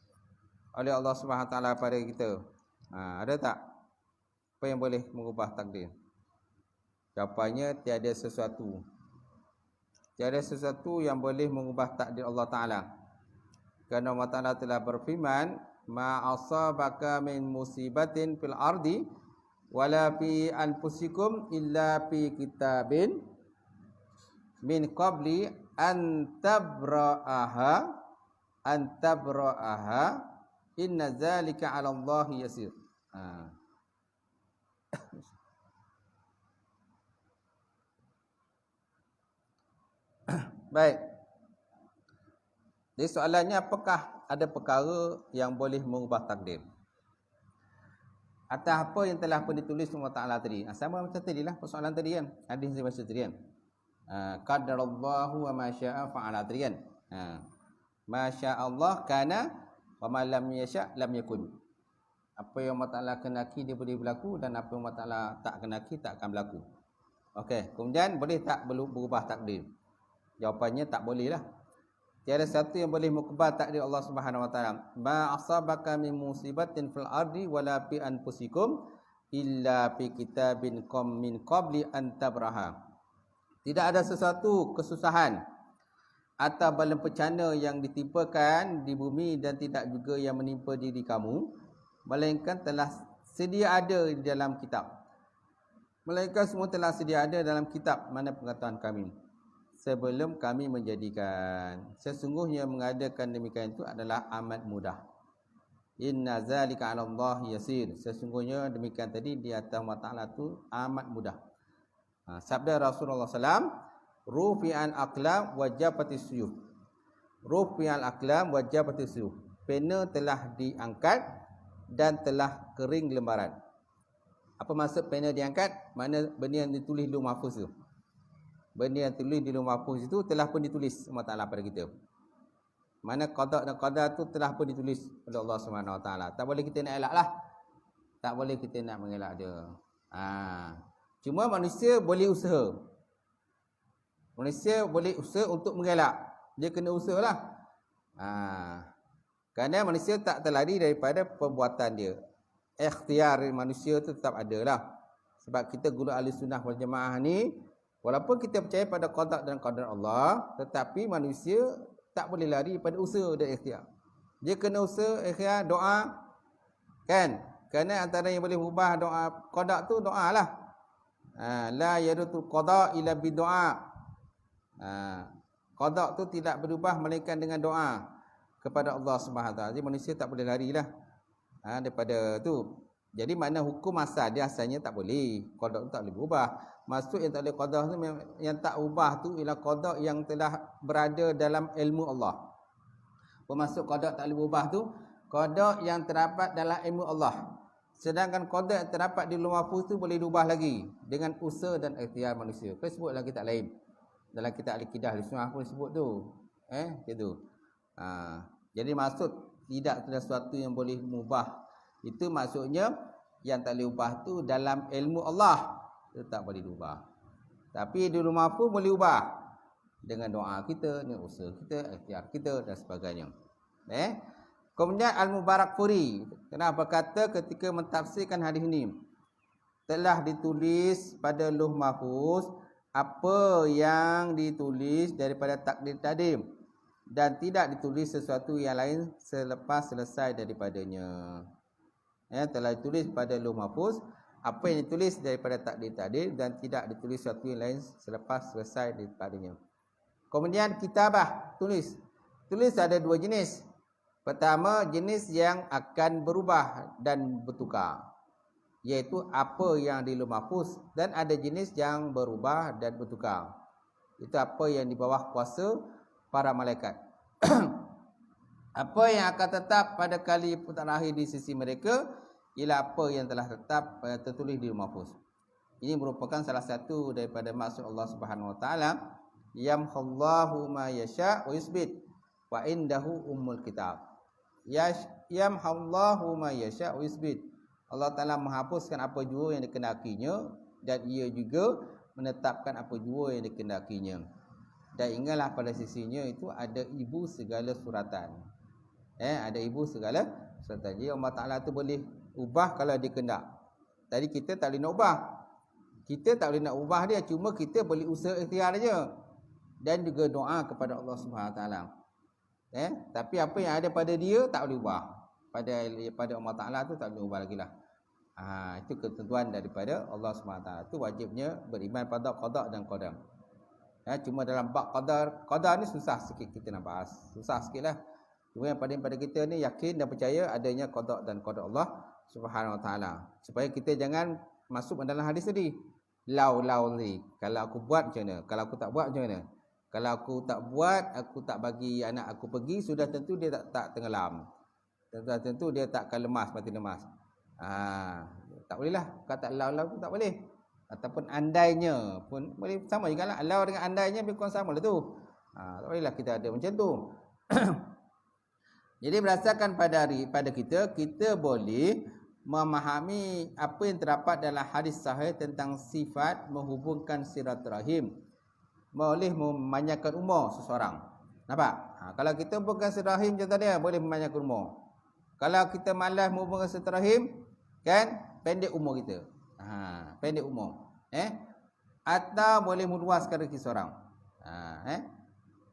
oleh Allah Subhanahu Wa Taala pada kita? Ada tak? Apa yang boleh mengubah takdir? Jawapannya tiada sesuatu. Tiada sesuatu yang boleh mengubah takdir Allah Ta'ala. Kerana Allah Ta'ala telah berfirman, ma asabaka min musibatin fil ardi wala fi anfusikum illa fi kitabin min qabli an tabra'aha inna zalika 'ala Allahi yasir. Baik. Jadi soalannya, apakah ada perkara yang boleh mengubah takdir atas apa yang telah pun ditulis Allah Ta'ala tadi? Sama macam tadi lah persoalan tadi kan. Hadis yang baca tadi kan. Qadarallahu wa ma syaa fa'ala tadi kan. Ma syaa Allah kana wa ma lam yasha lam yakun. Apa yang Allah Ta'ala kenaki dia boleh berlaku, dan apa yang Allah Ta'ala tak kenaki tak akan berlaku. Okey, kemudian boleh tak berubah takdir? Jawapannya tak boleh lah. Tiada satu yang boleh mengubah takdir Allah Subhanahu wa taala. Ma asabaka min musibatin fil ardi wala fi anfusikum illa fi kitabin min qabli an tabraha. Tidak ada sesuatu kesusahan atau bala bencana yang ditimpakan di bumi dan tidak juga yang menimpa diri kamu, melainkan telah sedia ada di dalam kitab. Melainkan semua telah sedia ada dalam kitab, mana pengetahuan kami, sebelum kami menjadikan. Sesungguhnya mengadakan demikian itu adalah amat mudah. Inna zalika 'ala Allah yasir. Sesungguhnya demikian tadi di atas Allah Taala itu amat mudah. Sabda Rasulullah SAW, rufi'an aqlam wa jafatis suyuf. Rufi'al aqlam wa jafatis suyuf. Pena telah diangkat dan telah kering lembaran. Apa maksud pena diangkat? Mana benda yang ditulis di Lauh Mahfuz tu. Benda yang tulis di Lauh Mahfuz itu telah pun ditulis Allah Taala pada kita. Mana qada dan qadar tu telah pun ditulis oleh Allah Subhanahu Wa Taala. Tak boleh kita nak elak lah. Tak boleh kita nak mengelak dia. Cuma manusia boleh usaha. Manusia boleh usaha untuk mengelak. Dia kena usaha lah. Kerana manusia tak terlari daripada perbuatan dia. Ikhtiar manusia tu tetap ada lah. Sebab kita guru ahli sunnah wal jamaah ni, walaupun kita percaya pada qada dan qadar Allah, tetapi manusia tak boleh lari pada usaha dan ikhtiar. Dia kena usaha, ikhtiar, doa. Kan? Kerana antara yang boleh ubah doa qada tu doa lah. La yadutul qada illa bidu'a. Qada tu tidak berubah melainkan dengan doa kepada Allah Subhanahu Wa Taala. Jadi manusia tak boleh larilah daripada tu. Jadi makna hukum asal dia asalnya tak boleh. Qada tu tak boleh berubah. Maksud yang tak boleh qada tu, yang tak ubah tu ialah qada yang telah berada dalam ilmu Allah. Bermaksud qada tak boleh berubah tu qada yang terdapat dalam ilmu Allah. Sedangkan qada yang terdapat di Lauh Mahfuz tu boleh diubah lagi dengan usaha dan ikhtiar manusia. Kau sebut dalam kitab lain. Dalam kitab Al-Qidah Al-Sunnah pun sebut tu. Gitu. Jadi maksud tidak ada sesuatu yang boleh mengubah. Itu maksudnya yang tak boleh ubah tu dalam ilmu Allah. Itu tak boleh diubah. Tapi di Lauh Mahfuz boleh ubah. Dengan doa kita, dengan usaha kita, ikhtiar kita dan sebagainya. Kemudian Al-Mubarakfuri kenapa kata ketika mentafsirkan hadis ini, telah ditulis pada Lauh Mahfuz apa yang ditulis daripada takdir tadi, dan tidak ditulis sesuatu yang lain selepas selesai daripadanya. Telah ditulis pada Lauh Mahfuz apa yang ditulis daripada takdir tadi, dan tidak ditulis sesuatu yang lain selepas selesai daripadanya. Kemudian kitabah, tulis. Tulis ada dua jenis. Pertama, jenis yang akan berubah dan bertukar, iaitu apa yang di Lauh Mahfuz, dan ada jenis yang berubah dan bertukar. Itu apa yang di bawah kuasa para malaikat. Apa yang akan tetap pada kali terakhir di sisi mereka ialah apa yang telah tetap tertulis di Lauh Mahfuz. Ini merupakan salah satu daripada maksud Allah Subhanahu Wa Taala, yamhallahu ma yasha wa yusbit wa indahu ummul kitab. Yamhallahu ma yasha wa yusbit. Allah Taala menghapuskan apa jua yang dikenakinya, dan ia juga menetapkan apa jua yang dikenakinya. Dan ingatlah pada sisinya itu ada ibu segala suratan. Ada ibu segala suratan. Jadi Allah Taala tu boleh ubah kalau dia kehendak. Tadi kita tak boleh nak ubah. Kita tak boleh nak ubah dia, cuma kita boleh usaha ikhtiar saja. Dan juga doa kepada Allah Subhanahu Wa Taala. Tapi apa yang ada pada dia tak boleh ubah. Pada Allah Taala tu tak boleh ubah lagi lah. Itu ketentuan daripada Allah Subhanahu Wa Taala. Itu wajibnya beriman pada qada dan qadar. Cuma dalam bab qadar ni susah sikit kita nak bahas. Susah sikit lah. Cuma yang paling pada kita ni yakin dan percaya adanya qada dan qadar Allah Subhanahu Wa Taala. Supaya kita jangan masuk dalam hadis tadi. Lau ni. Kalau aku buat macam mana? Kalau aku tak buat macam mana? Kalau aku tak buat, aku tak bagi anak aku pergi, sudah tentu dia tak tenggelam. Tentu dia tak akan lemas, mati lemas. Tak boleh lah. Kata lau tu tak boleh. Ataupun andainya pun boleh sama juga lah. Lau dengan andainya lebih kurang sama lah tu. Tak boleh lah kita ada macam tu. Jadi berdasarkan pada kita boleh memahami apa yang terdapat dalam hadis sahih tentang sifat menghubungkan silaturahim, boleh memanjangkan umur seseorang. Nampak? Kalau kita hubungkan silaturahim contoh dia boleh memanjangkan umur. Kalau kita malas menghubungkan silaturahim, kan pendek umur kita. Pendek umur. Atau boleh meluaskan rezeki seorang.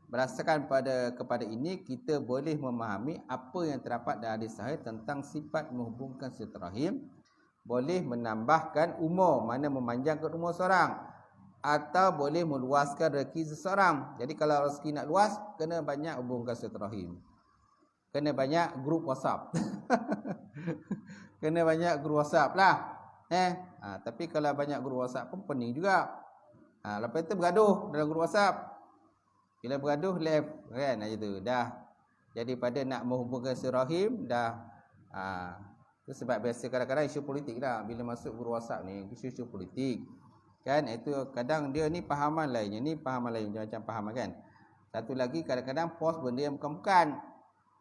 Berdasarkan kepada ini kita boleh memahami apa yang terdapat dalam hadis sahih tentang sifat menghubungkan silaturahim, boleh menambahkan umur, mana memanjangkan umur seorang, atau boleh meluaskan rezeki seseorang. Jadi kalau rezeki nak luas, kena banyak hubungkan silaturahim. Kena banyak grup WhatsApp. Kena banyak grup WhatsApp lah. Tapi kalau banyak grup WhatsApp pun pening juga. Lepas itu bergaduh dalam grup WhatsApp. Bila bergaduh left kan gitu. Dah. Jadi pada nak menghubungkan silaturahim dah. Itu sebab biasa kadang-kadang isu politik dah. Bila masuk grup WhatsApp ni isu-isu politik. Kan itu kadang dia ni pahaman lainnya, ni pahaman lain macam faham kan. Satu lagi kadang-kadang post benda yang bukan-bukan.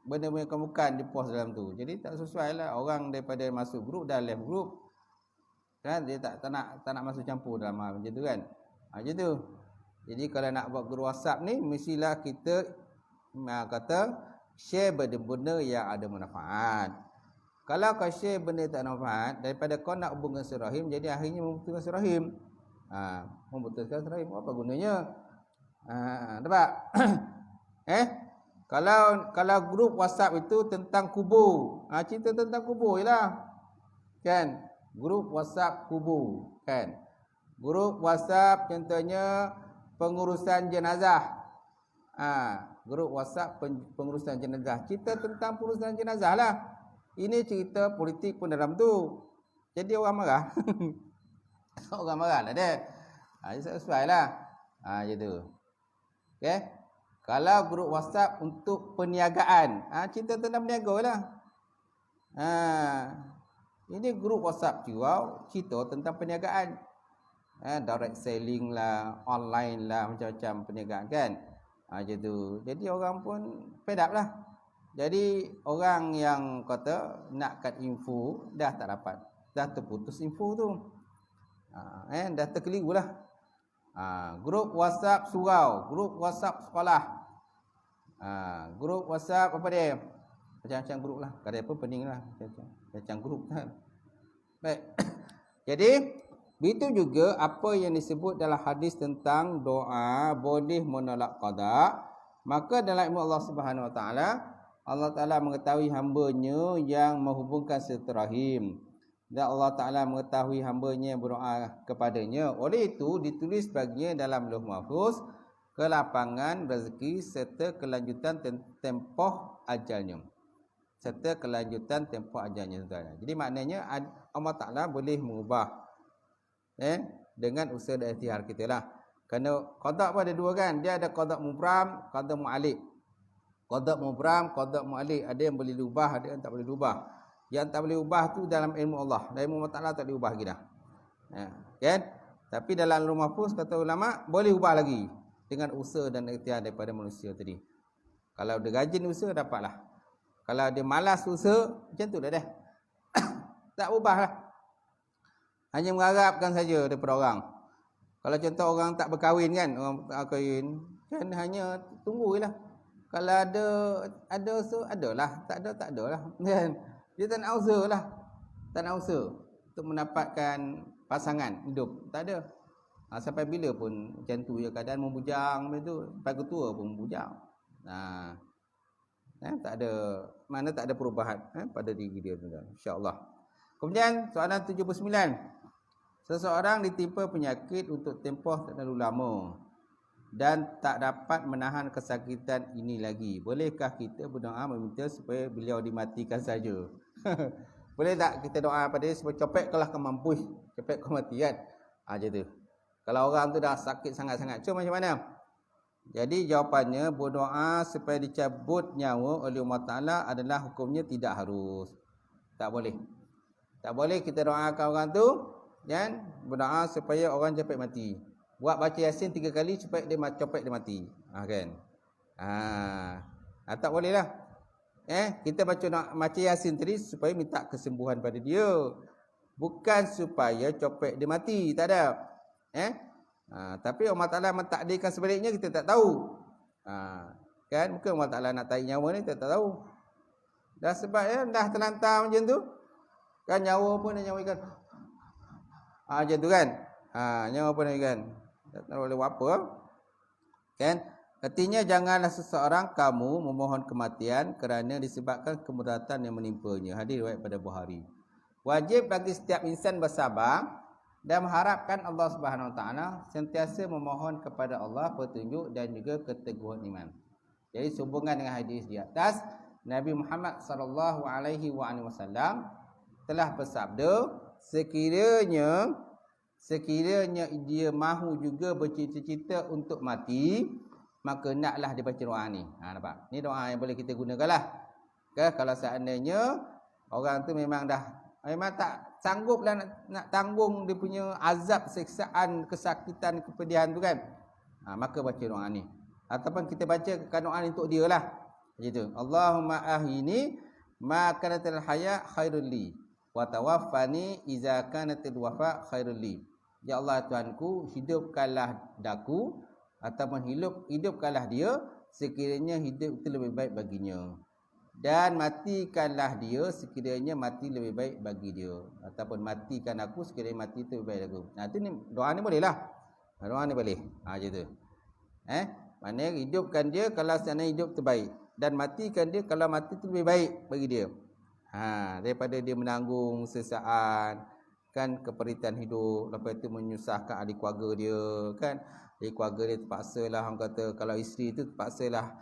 Benda yang bukan-bukan di post dalam tu. Jadi tak sesuai lah orang daripada masuk grup dah left grup. Kan dia tak nak masuk campur dalam hal macam tu kan. Macam tu. Jadi kalau nak buat grup WhatsApp ni mestilah kita kata share benda-benda yang ada manfaat. Kalau kau share benda tak ada manfaat daripada kau nak hubungkan silaturahim, jadi akhirnya memutuskan silaturahim. Memutuskan silaturahim apa gunanya? Nampak? Kalau grup WhatsApp itu tentang kubur, cerita tentang kubur jelah. Kan? Grup WhatsApp kubur, kan? Grup WhatsApp contohnya pengurusan jenazah. Grup WhatsApp pengurusan jenazah. Cerita tentang pengurusan jenazah lah. Ini cerita politik pun dalam tu. Jadi orang marah. Orang marah lah dia. Sesuai lah. Gitu. Okay. Kalau grup WhatsApp untuk perniagaan, cerita tentang perniagaan lah. Ini grup WhatsApp jual, cerita tentang perniagaan. Direct selling lah, online lah, macam-macam perniagaan kan. Gitu. Jadi orang pun fed up lah. Jadi orang yang kata nakkan info dah tak dapat. Dah terputus info tu. Dah terkeliru lah. Grup WhatsApp surau, grup WhatsApp sekolah, grup WhatsApp apa dia, macam-macam grup lah. Kadang apa pening lah, macam grup kan. Baik. Jadi begitu juga apa yang disebut dalam hadis tentang doa boleh menolak qada. Maka dalam ilmu Allah Subhanahu Wa Taala, Allah Taala mengetahui hamba-Nya yang menghubungkan silaturahim. Dan Allah Ta'ala mengetahui hamba-Nya berdoa kepadanya. Oleh itu ditulis baginya dalam Lauh Mahfuz kelapangan rezeki serta kelanjutan tempoh ajalnya. Serta kelanjutan tempoh ajalnya. Jadi maknanya Allah Ta'ala boleh mengubah dengan usaha dan ikhtiar kita lah. Kerana qada pun ada dua kan. Dia ada qada mubram, qada mu'alib. Qada mubram, qada mu'alib. Ada yang boleh diubah, ada yang tak boleh diubah. Yang tak boleh ubah tu dalam ilmu Allah. Dalam ilmu Allah Ta'ala tak boleh ubah lagi dah. Kan? Tapi dalam Lauh Mahfuz kata ulama boleh ubah lagi dengan usaha dan ikhtiar daripada manusia tadi. Kalau dia rajin usaha dapatlah. Kalau dia malas usaha macam tu dah. Tak ubahlah. Hanya mengharapkan saja daripada orang. Kalau contoh orang tak berkahwin kan, orang tak kahwin kan hanya tunggulah. Kalau ada usaha adalah, tak ada lah. Kan? Dia tak nak usaha lah. Tak nak usaha untuk mendapatkan pasangan hidup. Tak ada. Sampai bila pun macam tu ya keadaan membujang macam tu. Sampai ketua pun membujang. Tak ada, mana tak ada perubahan pada diri dia. InsyaAllah. Kemudian soalan 79. Seseorang ditimpa penyakit untuk tempoh tak terlalu lama dan tak dapat menahan kesakitan ini lagi. Bolehkah kita berdoa meminta supaya beliau dimatikan saja? Boleh tak kita doa pada dia supaya copet kelah ke mampus, copet ke mati kan? Macam tu. Kalau orang tu dah sakit sangat-sangat, cuma macam mana? Jadi jawapannya berdoa supaya dicabut nyawa oleh Allah Ta'ala adalah hukumnya tidak harus. Tak boleh. Tak boleh kita doakan orang tu kan? Berdoa supaya orang cepat mati. Buat baca Yasin 3 kali supaya dia copet dia mati. Kan? Tak boleh lah. Kita baca Yasin tadi supaya minta kesembuhan pada dia. Bukan supaya copet dia mati. Tak ada. Tapi Allah Ta'ala mentakdirkan sebaliknya kita tak tahu. Kan mungkin Allah Taala nak tarik nyawa ni tak tahu. Dah sebab dah terlantar macam tu. Kan nyawa pun dia nyawa ikan. Macam tu kan. Nyawa pun ikan. Tak tahu boleh buat apa. Kan? Artinya janganlah seseorang kamu memohon kematian kerana disebabkan kemudaratan yang menimpanya. Hadis riwayat pada Bukhari. Wajib bagi setiap insan bersabar dan mengharapkan Allah Subhanahu Wa Taala sentiasa memohon kepada Allah petunjuk dan juga keteguhan iman. Jadi sehubungan dengan hadis di atas, Nabi Muhammad sallallahu alaihi wasallam telah bersabda, sekiranya dia mahu juga bercita-cita untuk mati, maka naklah dia baca doa ni. Nampak? Ni doa yang boleh kita gunakanlah. Okay? Kalau seandainya orang tu memang tak sangguplah nak tanggung dia punya azab, siksaan, kesakitan, kepedihan tu kan. Maka baca doa ni. Ataupun kita baca doa ni untuk dia lah. Macam Allahumma ahini ma kanatil haya khairul li wa tawaffani iza kanatil wafa khairul li. Ya Allah Tuhanku, hidupkanlah daku ataupun hidupkanlah dia sekiranya hidup itu lebih baik baginya. Dan matikanlah dia sekiranya mati lebih baik bagi dia. Ataupun matikan aku sekiranya mati itu lebih baik aku. Tu ni doa ni boleh lah. Doa ni boleh. Macam tu. Maknanya hidupkan dia kalau seandainya hidup terbaik. Dan matikan dia kalau mati itu lebih baik bagi dia. Daripada dia menanggung sesaan, kan, keperitan hidup, lepas itu menyusahkan ahli keluarga dia, kan. Ahli keluarga dia terpaksalah, orang kata kalau isteri tu terpaksalah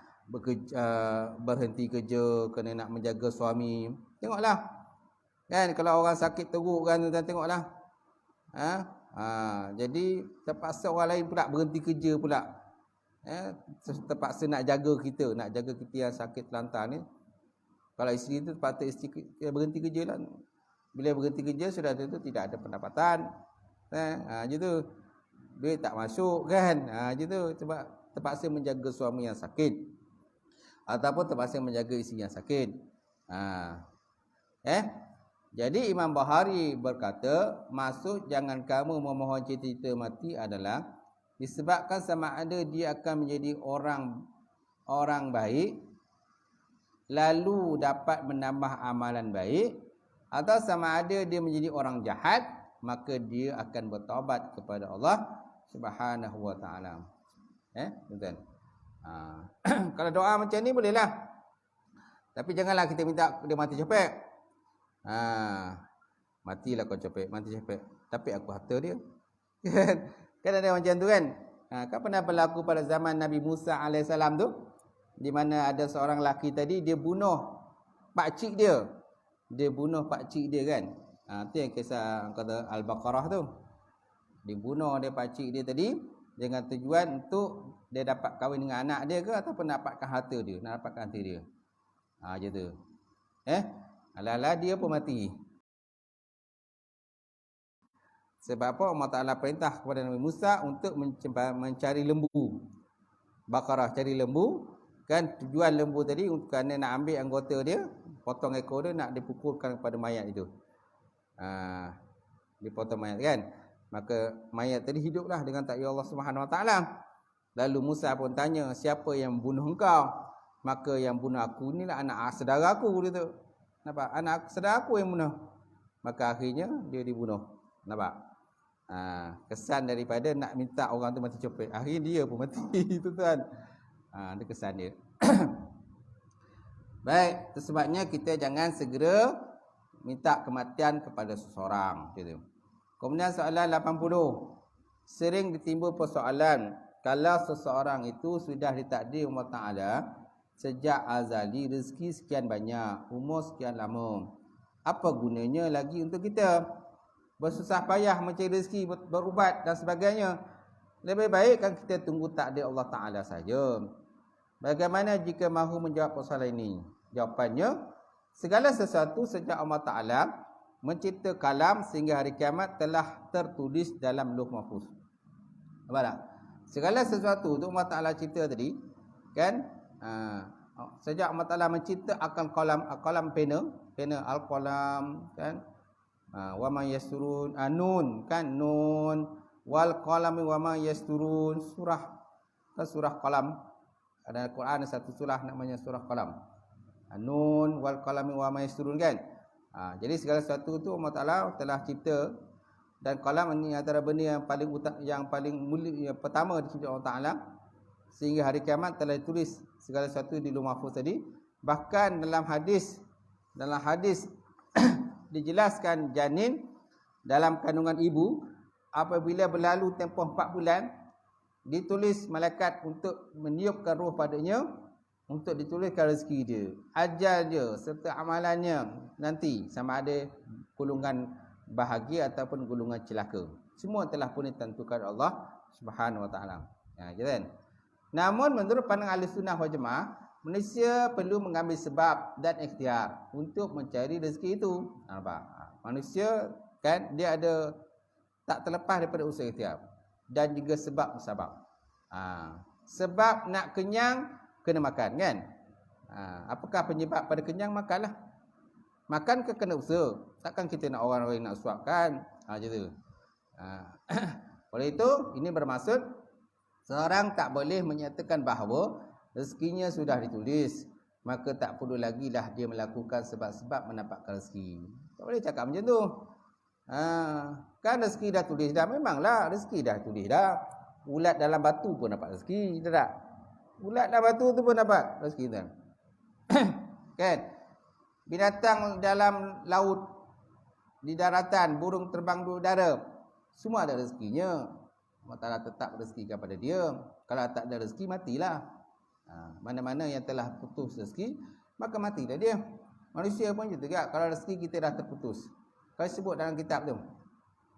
berhenti kerja kerana nak menjaga suami. Tengoklah. Kan kalau orang sakit teruk kan, tuan tengoklah. Jadi terpaksa orang lain pula berhenti kerja pula. Terpaksa nak jaga kita yang sakit terlantar ni. Kalau isteri tu terpaksa isteri berhenti kerja lah. Bila berhenti kerja sudah tu tidak ada pendapatan. Macam tu. Duit tak masuk kan. Macam tu. Sebab terpaksa menjaga suami yang sakit. Ataupun terpaksa menjaga isteri yang sakit. Jadi Imam Bukhari berkata, maksud jangan kamu memohon cita-cita mati adalah disebabkan sama ada dia akan menjadi orang baik, lalu dapat menambah amalan baik, atau sama ada dia menjadi orang jahat, maka dia akan bertaubat kepada Allah Subhanahu Wa Taala. Betul. Kalau doa macam ni bolehlah. Tapi janganlah kita minta dia mati cepat. Matilah kau cepat, mati cepat. Tapi aku harta dia. Kan ada macam tu kan. Kan pernah berlaku pada zaman Nabi Musa AS tu, di mana ada seorang lelaki tadi, dia bunuh pakcik dia. Dia bunuh pakcik dia kan. Tu yang kisah kata Al-Baqarah tu. Dia bunuh dia pakcik dia tadi dengan tujuan untuk dia dapat kahwin dengan anak dia ke, ataupun dapatkan harta dia, nak dapatkan harta dia. Macam tu. Alah-alah dia pun mati. Sebab apa? Allah Ta'ala perintah kepada Nabi Musa untuk mencari lembu. Baqarah cari lembu. Kan tujuan lembu tadi kerana nak ambil anggota dia, potong ekor dia, nak dipukulkan kepada mayat itu. Dipotong mayat kan. Maka mayat tadi hiduplah dengan takdir Allah Subhanahu Wa Taala. Lalu Musa pun tanya, siapa yang bunuh engkau? Maka yang bunuh aku ni lah anak saudara aku, dia tu. Nampak? Anak saudara aku yang bunuh. Maka akhirnya dia dibunuh. Nampak? Kesan daripada nak minta orang tu mati cepat, akhirnya dia pun mati. Itu tuan. Itu kesan dia. Baik, itu sebabnya kita jangan segera minta kematian kepada seseorang. Gitu. Kemudian soalan 80. Sering ditimbul persoalan, kalau seseorang itu sudah ditakdir Allah Ta'ala sejak azali rezeki sekian banyak, umur sekian lama, apa gunanya lagi untuk kita bersusah payah mencari rezeki, berubat dan sebagainya? Lebih baik kan kita tunggu takdir Allah Ta'ala saja. Bagaimana jika mahu menjawab persoalan ini? Jawapannya, segala sesuatu sejak Allah Ta'ala mencipta kalam sehingga hari kiamat telah tertulis dalam Lauh Mahfuz. Apa tak? Segala sesuatu tu Allah Ta'ala cipta tadi, kan? Sejak Allah Ta'ala mencipta akan kalam pena al-qalam, kan? Wa ma yasturun, nun, kan? Nun wal qalami wa ma yasturun, surah qalam. Ada Quran satu surah namanya surah Qalam. Nun wal qalami wa ma yasturun kan. Jadi segala sesuatu tu Allah Taala telah cipta, dan qalam ini antara benda yang paling mulia, yang pertama dicipta Allah Taala, sehingga hari kiamat telah ditulis segala sesuatu di Lauh Mahfuz tadi. Bahkan dalam hadis dijelaskan janin dalam kandungan ibu apabila berlalu tempoh 4 bulan, ditulis malaikat untuk meniupkan roh padanya untuk dituliskan rezeki dia, ajal dia serta amalannya nanti, sama ada golongan bahagia ataupun golongan celaka. Semua telah pun ditentukan Allah Subhanahu Wa Taala. Kan? Namun menurut pandangan Ahlussunnah wal Jamaah, manusia perlu mengambil sebab dan ikhtiar untuk mencari rezeki itu. Nampak? Manusia kan dia ada tak terlepas daripada usaha ikhtiar dan juga sebab musabab. Sebab nak kenyang kena makan kan. Apakah penyebab pada kenyang? Makanlah. Makan ke kena usaha. Takkan kita nak orang lain nak suapkan. Macam tu. Oleh itu ini bermaksud seorang tak boleh menyatakan bahawa rezekinya sudah ditulis, maka tak perlu lagi lah dia melakukan sebab-sebab mendapatkan rezeki. Tak boleh cakap macam tu. Kan rezeki dah tulis dah. Memanglah rezeki dah tulis dah. Ulat dalam batu pun dapat rezeki, tak? Ulat dalam batu tu pun dapat rezeki tu. Kan? Binatang dalam laut, di daratan, burung terbang di udara, semua ada rezekinya. Allah Ta'ala tetap rezeki kepada dia. Kalau tak ada rezeki, matilah. Mana-mana yang telah putus rezeki, maka matilah dia. Manusia pun juga juga. Kalau rezeki kita dah terputus, kalau sebut dalam kitab tu,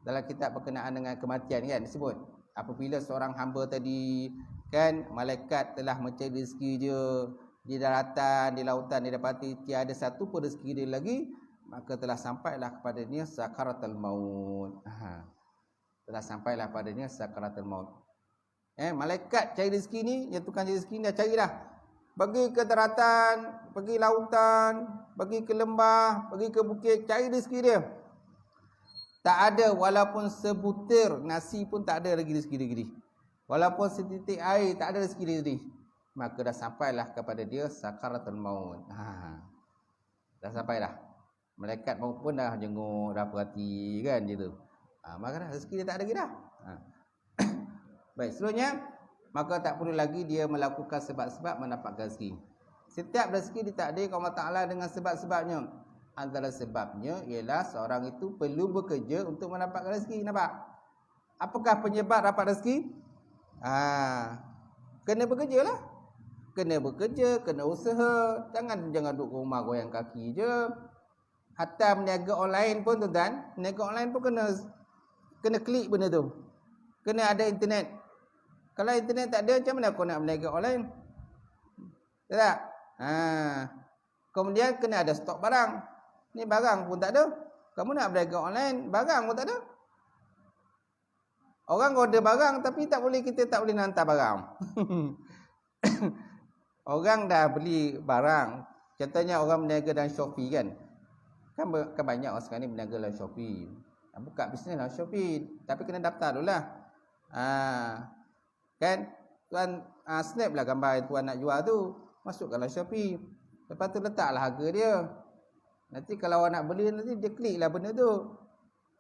dalam kitab berkenaan dengan kematian kan, disebut apabila seorang hamba tadi kan, malaikat telah mencari rezeki dia di daratan, di lautan, dia dapati tiada satu pun rezeki dia lagi, maka telah sampailah kepadanya sakaratul maut. Telah sampailah padanya sakaratul maut. Malaikat cari rezeki ni, yang tukang cari rezeki ni dah cari dah. Pergi ke daratan, pergi lautan, pergi ke lembah, pergi ke bukit, cari rezeki dia. Tak ada, walaupun sebutir nasi pun tak ada lagi rezeki dia. Walaupun setitik air tak ada rezeki dia lagi. Maka dah sampailah kepada dia sakaratul maut. Dah sampai dah. Malaikat maut pun dah jenguk, dah perhati kan gitu. Maka dah rezeki dia tak ada lagi dah. Baik, seterusnya, maka tak perlu lagi dia melakukan sebab-sebab mendapatkan rezeki. Setiap rezeki ditakdirkan Allah Ta'ala dengan sebab-sebabnya. Antara sebabnya ialah seorang itu perlu bekerja untuk mendapatkan rezeki. Nampak? Apakah penyebab dapat rezeki? Kena bekerja lah. Kena bekerja, kena usaha. Jangan duduk rumah goyang kaki je. Hatta meniaga online pun tuan-tuan, meniaga online pun kena klik benda tu. Kena ada internet. Kalau internet tak ada, macam mana kau nak meniaga online? Tak? Kemudian kena ada stok barang. Ni barang pun tak ada. Kamu nak berniaga online, barang pun tak ada. Orang order barang tapi kita tak boleh hantar barang. Orang dah beli barang. Contohnya orang berniaga dalam Shopee kan. Kan banyak orang sekarang ni berniaga dalam Shopee. Buka bisnes dalam Shopee, tapi kena daftar dulu lah. Kan tuan snap lah gambar yang tuan nak jual tu, masukkan dalam Shopee. Lepas tu letaklah harga dia. Nanti kalau orang nak beli, nanti dia klik lah benda tu.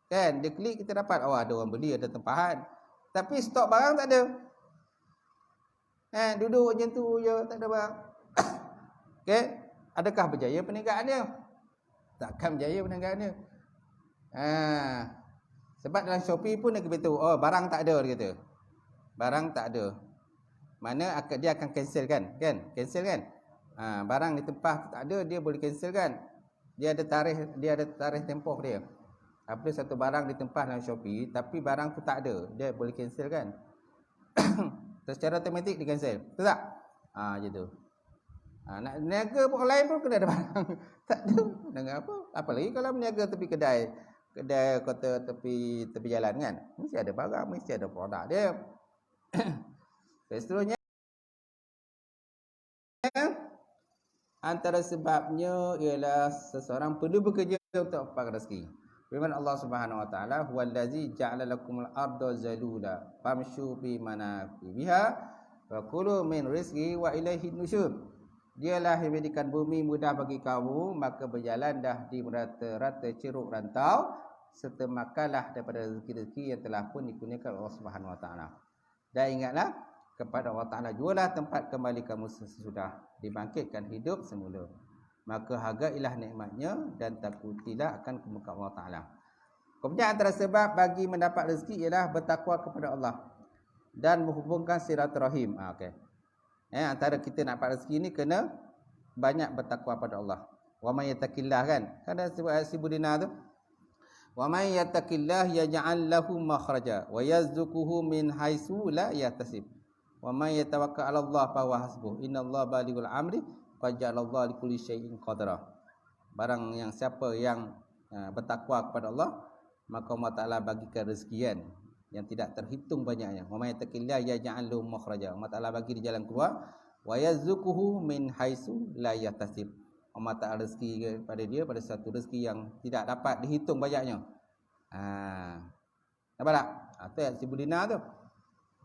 Kan, dia klik, kita dapat, ada orang beli, ada tempahan. Tapi stok barang tak ada. Duduk macam tu je, tak ada barang. Okay, adakah berjaya perniagaan dia? Takkan berjaya perniagaan dia. Sebab dalam Shopee pun dia beritahu, barang tak ada, dia kata. Barang tak ada. Mana dia akan cancel kan? Cancel kan? Barang di tempat tak ada, dia boleh cancel kan? Dia ada tarikh tempoh dia. Apabila satu barang ditempah dalam Shopee tapi barang tu tak ada, dia boleh cancel kan? Secara automatik dia cancel. Betul tak? Macam tu. Nak niaga pun lain pun kena ada barang. Tak ada. Dengan apa? Apalagi kalau berniaga tepi kedai kota tepi jalan kan. Mesti ada barang, mesti ada produk dia. Seterusnya, antara sebabnya ialah seseorang perlu bekerja untuk mendapatkan rezeki. Firman Allah Subhanahu Wa Taala, "Huwallazi ja'ala lakumul arda zalula famshu fi manakibiha Wa kulu min rizqi wa ilaihi nusyur. Dialah yang menjadikan bumi mudah bagi kamu, maka berjalan dah di merata-rata ceruk rantau, serta makanlah daripada rezeki-rezeki yang telah pun dikurniakan Allah Subhanahu Wa Taala. Dan ingatlah kepada Allah Taala jualah tempat kembali kamu sesudah dibangkitkan hidup semula. Maka hargailah nikmatnya dan takutilah akan kemuka Allah Taala. Kemudian antara sebab bagi mendapat rezeki ialah bertakwa kepada Allah dan menghubungkan silaturahim. Okey. Antara kita nak dapat rezeki ni kena banyak bertakwa pada Allah. Wa may yattaqillah kan? Kan ada sebut ayat Sibudina tu. Wa may yattaqillah yaj'al lahu makhraja wa yarzuquhu min haitsu la yahtasib. Wa may yatawakkal 'ala Allah fa huwa hasbuh. Innallaha balighul amri qad ja'alallahu likulli syai'in qadara. Barang yang siapa yang bertakwa kepada Allah, maka Allah Taala bagikan rezeki kan yang tidak terhitung banyaknya. Wa may yattaqillah yaj'al lahu makhraja. Allah Taala bagi di jalan keluar, wa yarzuquhu min haitsu la yahtasib. Allah Taala rezeki kepada dia pada satu rezeki yang tidak dapat dihitung banyaknya. Nampak tak? Itu ayat Sibudina tu.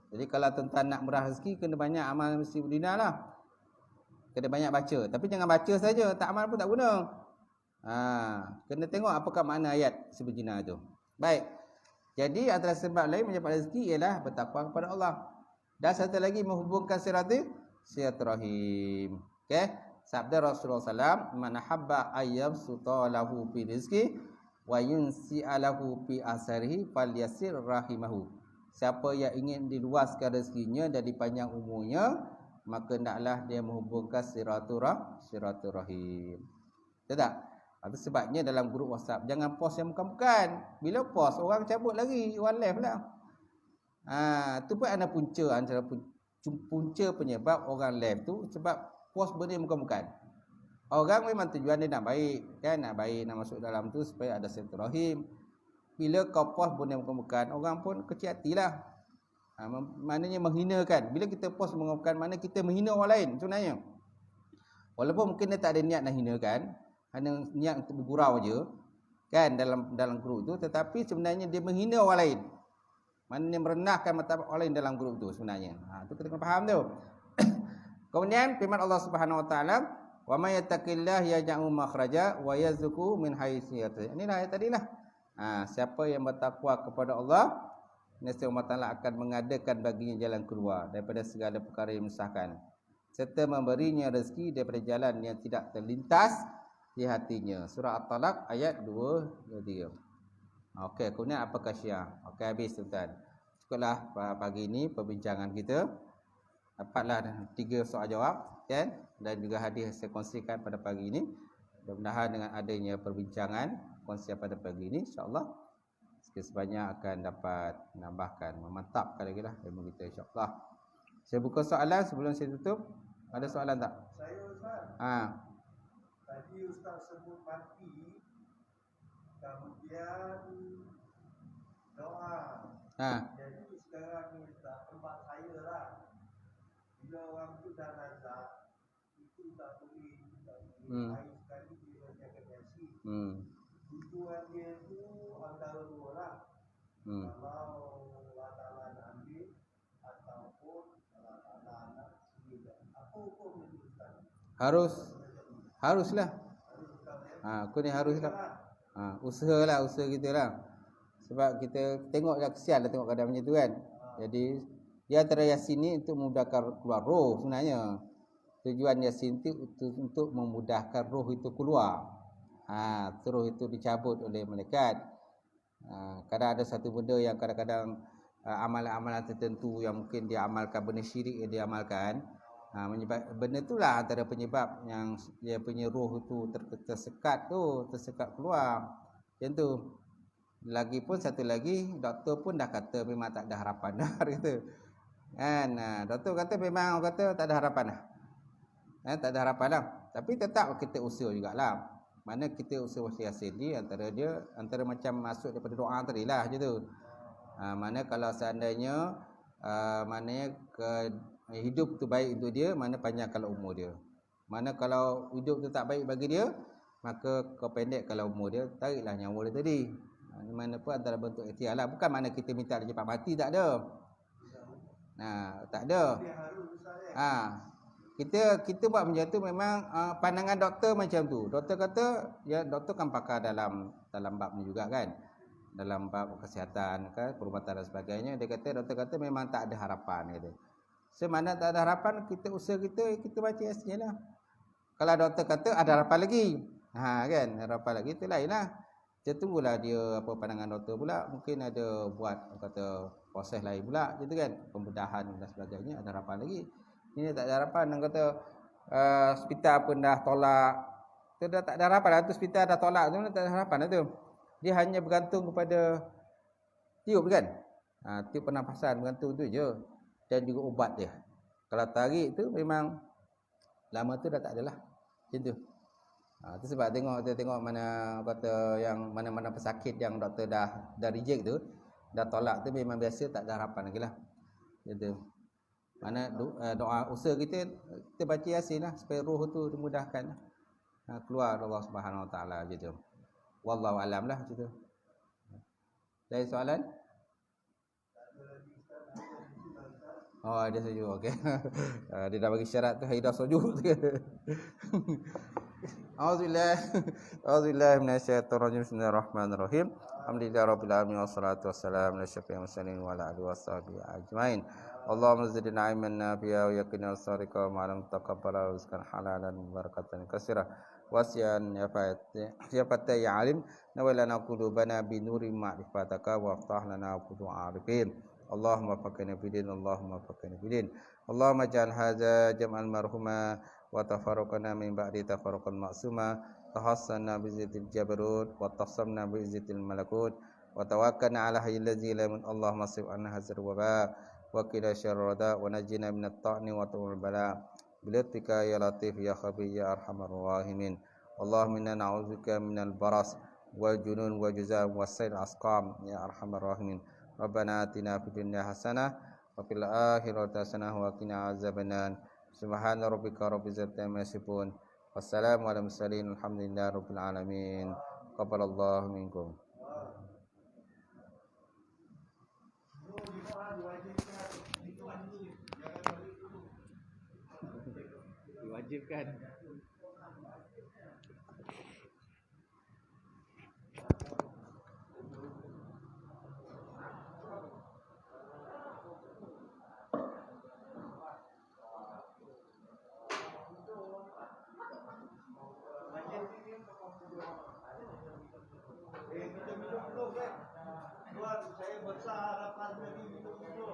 Jadi kalau tuan-tuan nak murah rezeki, kena banyak amal Sibudina lah. Kena banyak baca. Tapi jangan baca saja, tak amal pun tak guna. Kena tengok apakah makna ayat Sibudina tu. Baik. Jadi antara sebab lain mendapat rezeki ialah bertakwa kepada Allah. Dan satu lagi menghubungkan silaturahim. Okey. Sabda Rasulullah SAW, man habba ayyabsuta lahu fi rizqi wa yunsi'a lahu fi asarihi falyasir rahimahu. Siapa yang ingin diluaskan rezekinya dan dipanjang umurnya, maka hendaklah dia menghubungkan silaturahim. Betul tak? Itu sebabnya dalam grup WhatsApp jangan post yang bukan-bukan. Bila post orang cabut lagi, orang live pula. Tu pun ada punca, antara punca penyebab orang live tu sebab post benda yang bukan-bukan. Orang memang tujuan dia nak baik, kan? Nak baik, nak masuk dalam tu supaya ada silaturahim. Bila kau post benda yang bukan-bukan, orang pun kecil hatilah. Maknanya menghinakan. Bila kita post bukan, mana kita menghina orang lain sebenarnya. Walaupun mungkin dia tak ada niat nak hinakan, hanya niat untuk bergurau je, kan, dalam grup tu, tetapi sebenarnya dia menghina orang lain. Maknanya merendahkan martabat orang lain dalam grup tu sebenarnya. Tu kita kena faham tu. Kemudian firman Allah Subhanahu Wa Taala, wa may yattaqillah yaj'al makhraja wa yarzuqhu min haitsu yahtasib. Inilah ayat tadilah. Siapa yang bertakwa kepada Allah, nescaya Allah Taala akan mengadakan baginya jalan keluar daripada segala perkara yang menyusahkan, serta memberinya rezeki daripada jalan yang tidak terlintas di hatinya. Surah At-Talaq ayat 2-3. Okey, kemudian apakah syiah? Okey, habis tuan-tuan. Cukuplah pagi ini perbincangan kita. Dapatlah 3 soal jawab, kan? Dan juga hadis saya kongsikan pada pagi ini. Mudah-mudahan dengan adanya perbincangan kongsian pada pagi ini, insya-Allah sikit sebanyak akan dapat menambahkan, memantapkan lagi lah ilmu kita, insya-Allah. Saya buka soalan sebelum saya tutup. Ada soalan tak? Saya Ustaz. Tadi Ustaz sebut mati, kemudian doa. Jadi sekarang ni Ustaz, tempat saya lah, bila orang tu dah nazak, itu tak boleh air sekali dia bacakan Yasin. Tujuan dia tu antara dua lah. Kalau Allah Ta'ala nak ambil, ataupun Allah Ta'ala nak sendiri. Apa hukum itu Ustaz? Haruslah. Aku ni haruslah. Usahalah, usaha kita lah. Sebab kita tengok dah, kesian lah tengok keadaan macam tu kan. Jadi dia antara Yasin ni untuk memudahkan keluar roh sebenarnya. Tujuan Yasin itu untuk memudahkan roh itu keluar. Roh itu dicabut oleh malaikat. Kadang ada satu benda yang kadang-kadang amalan-amalan tertentu yang mungkin dia amalkan, benda syirik yang dia amalkan, menyebab benda itulah antara penyebab yang dia punya roh itu tersekat keluar. Macam tu. Lagipun satu lagi, doktor pun dah kata memang tak ada harapan dah gitu. Kan? Doktor kata memang orang kata tak ada harapan dah. Tak ada harapan lah. Tapi tetap kita usaha jugalah. Mana kita usaha baca Yasin ni antara macam masuk daripada doa tadi lah je tu. Mana kalau seandainya maknanya hidup tu baik untuk dia, mana panjangkan umur dia. Mana kalau hidup tu tak baik bagi dia, maka kau pendekkanlah umur dia, tariklah nyawa dia tadi. Mana pun antara bentuk ikhtiar lah. Bukan mana kita minta dia cepat mati, tak ada. Tak ada. Kita buat macam tu memang pandangan doktor macam tu. Doktor kata ya, doktor kan pakar dalam bab ni juga kan. Dalam bab kesihatan kan, perubatan dan sebagainya. Doktor kata memang tak ada harapan kata. Semana tak ada harapan, kita usaha kita baca Yasin lah. Kalau doktor kata ada harapan lagi. Kan, harapan lagi tu lainlah. Kita tunggulah dia apa pandangan doktor pula. Mungkin ada buat kata proses lain pula gitu kan, pembedahan dan sebagainya, ada harapan lagi. Ini tak ada harapan, dan kata hospital pun dah tolak. Tu dah tak ada harapan lah, tu hospital dah tolak tu tak ada harapan lah tu. Dia hanya bergantung kepada tiup kan. Tiup pernafasan bergantung tu je, dan juga ubat dia. Kalau tarik tu memang lama tu dah tak adalah. Macam tu. Tu sebab tengok mana kata yang mana-mana pesakit yang doktor dah reject tu, dah tolak tu memang biasa tak ada harapan lagi lah. Gitu. Mana doa usaha kita baca Yasin lah supaya roh tu dimudahkan keluar Allah Subhanahu Wa Taala gitu. Wallahu alam lah gitu. Lain soalan? Oh, dia setuju. Okey. Dia dah bagi syarat tu Haidah setuju. Auzubillahi minasyaitonirrajim. Bismillahirrahmanirrahim. Alhamdulillahirabbil alamin wassalatu wassalamu ala asyrofil mursalin wa ala alihi washabihi ajmain. Allahumma zidna ilman nafi'a wa yaqina as-sadiqa wa ma'lam taqabbala rizqan halalan barakatan katsira wasian ya fatah ya alim nawalana qulubana bi nuri ma'rifataka wa aftah lana quluba arifin. Allahumma faqina bidin, Allahumma faqina bidin. Allahumma ja'al hadza jam'al marhuma wa tafarraqana min ba'di tafarruqan ma'suma. Tahassana bi izzatil jabarut wa tasamna bi izzatil malakut wa tawakkalna ala hayyil ladzi la ilaha. Allahumma sif anna hadzal waba wa qina syarra rada wa najina minat ta'ni wa tu'ul bala bilatika ya latif ya khabir ya arhamar rahimin. Allahumma inna na'udzubika minal baras wal junun wa juzam wasail asqam ya arhamar rahimin. Rabbana atina fid dunya hasanah wa fil akhirati hasanah wa qina azabannar. Subhana rabbika rabbil izzati amma yasifun. Wassalamu ala mursalin. Alhamdulillahi rabbil alamin. Qabbalallahu minkum. Diwajibkan. Kita minum dulu kan. Tuan, saya besar harapan tadi minum dulu.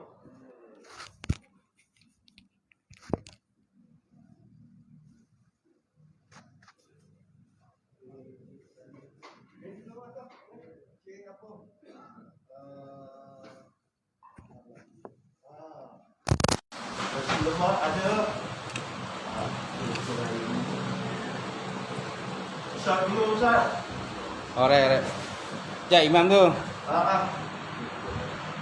Lemak ada. Ustaz dulu Ustaz. Alright. Ya imam tu.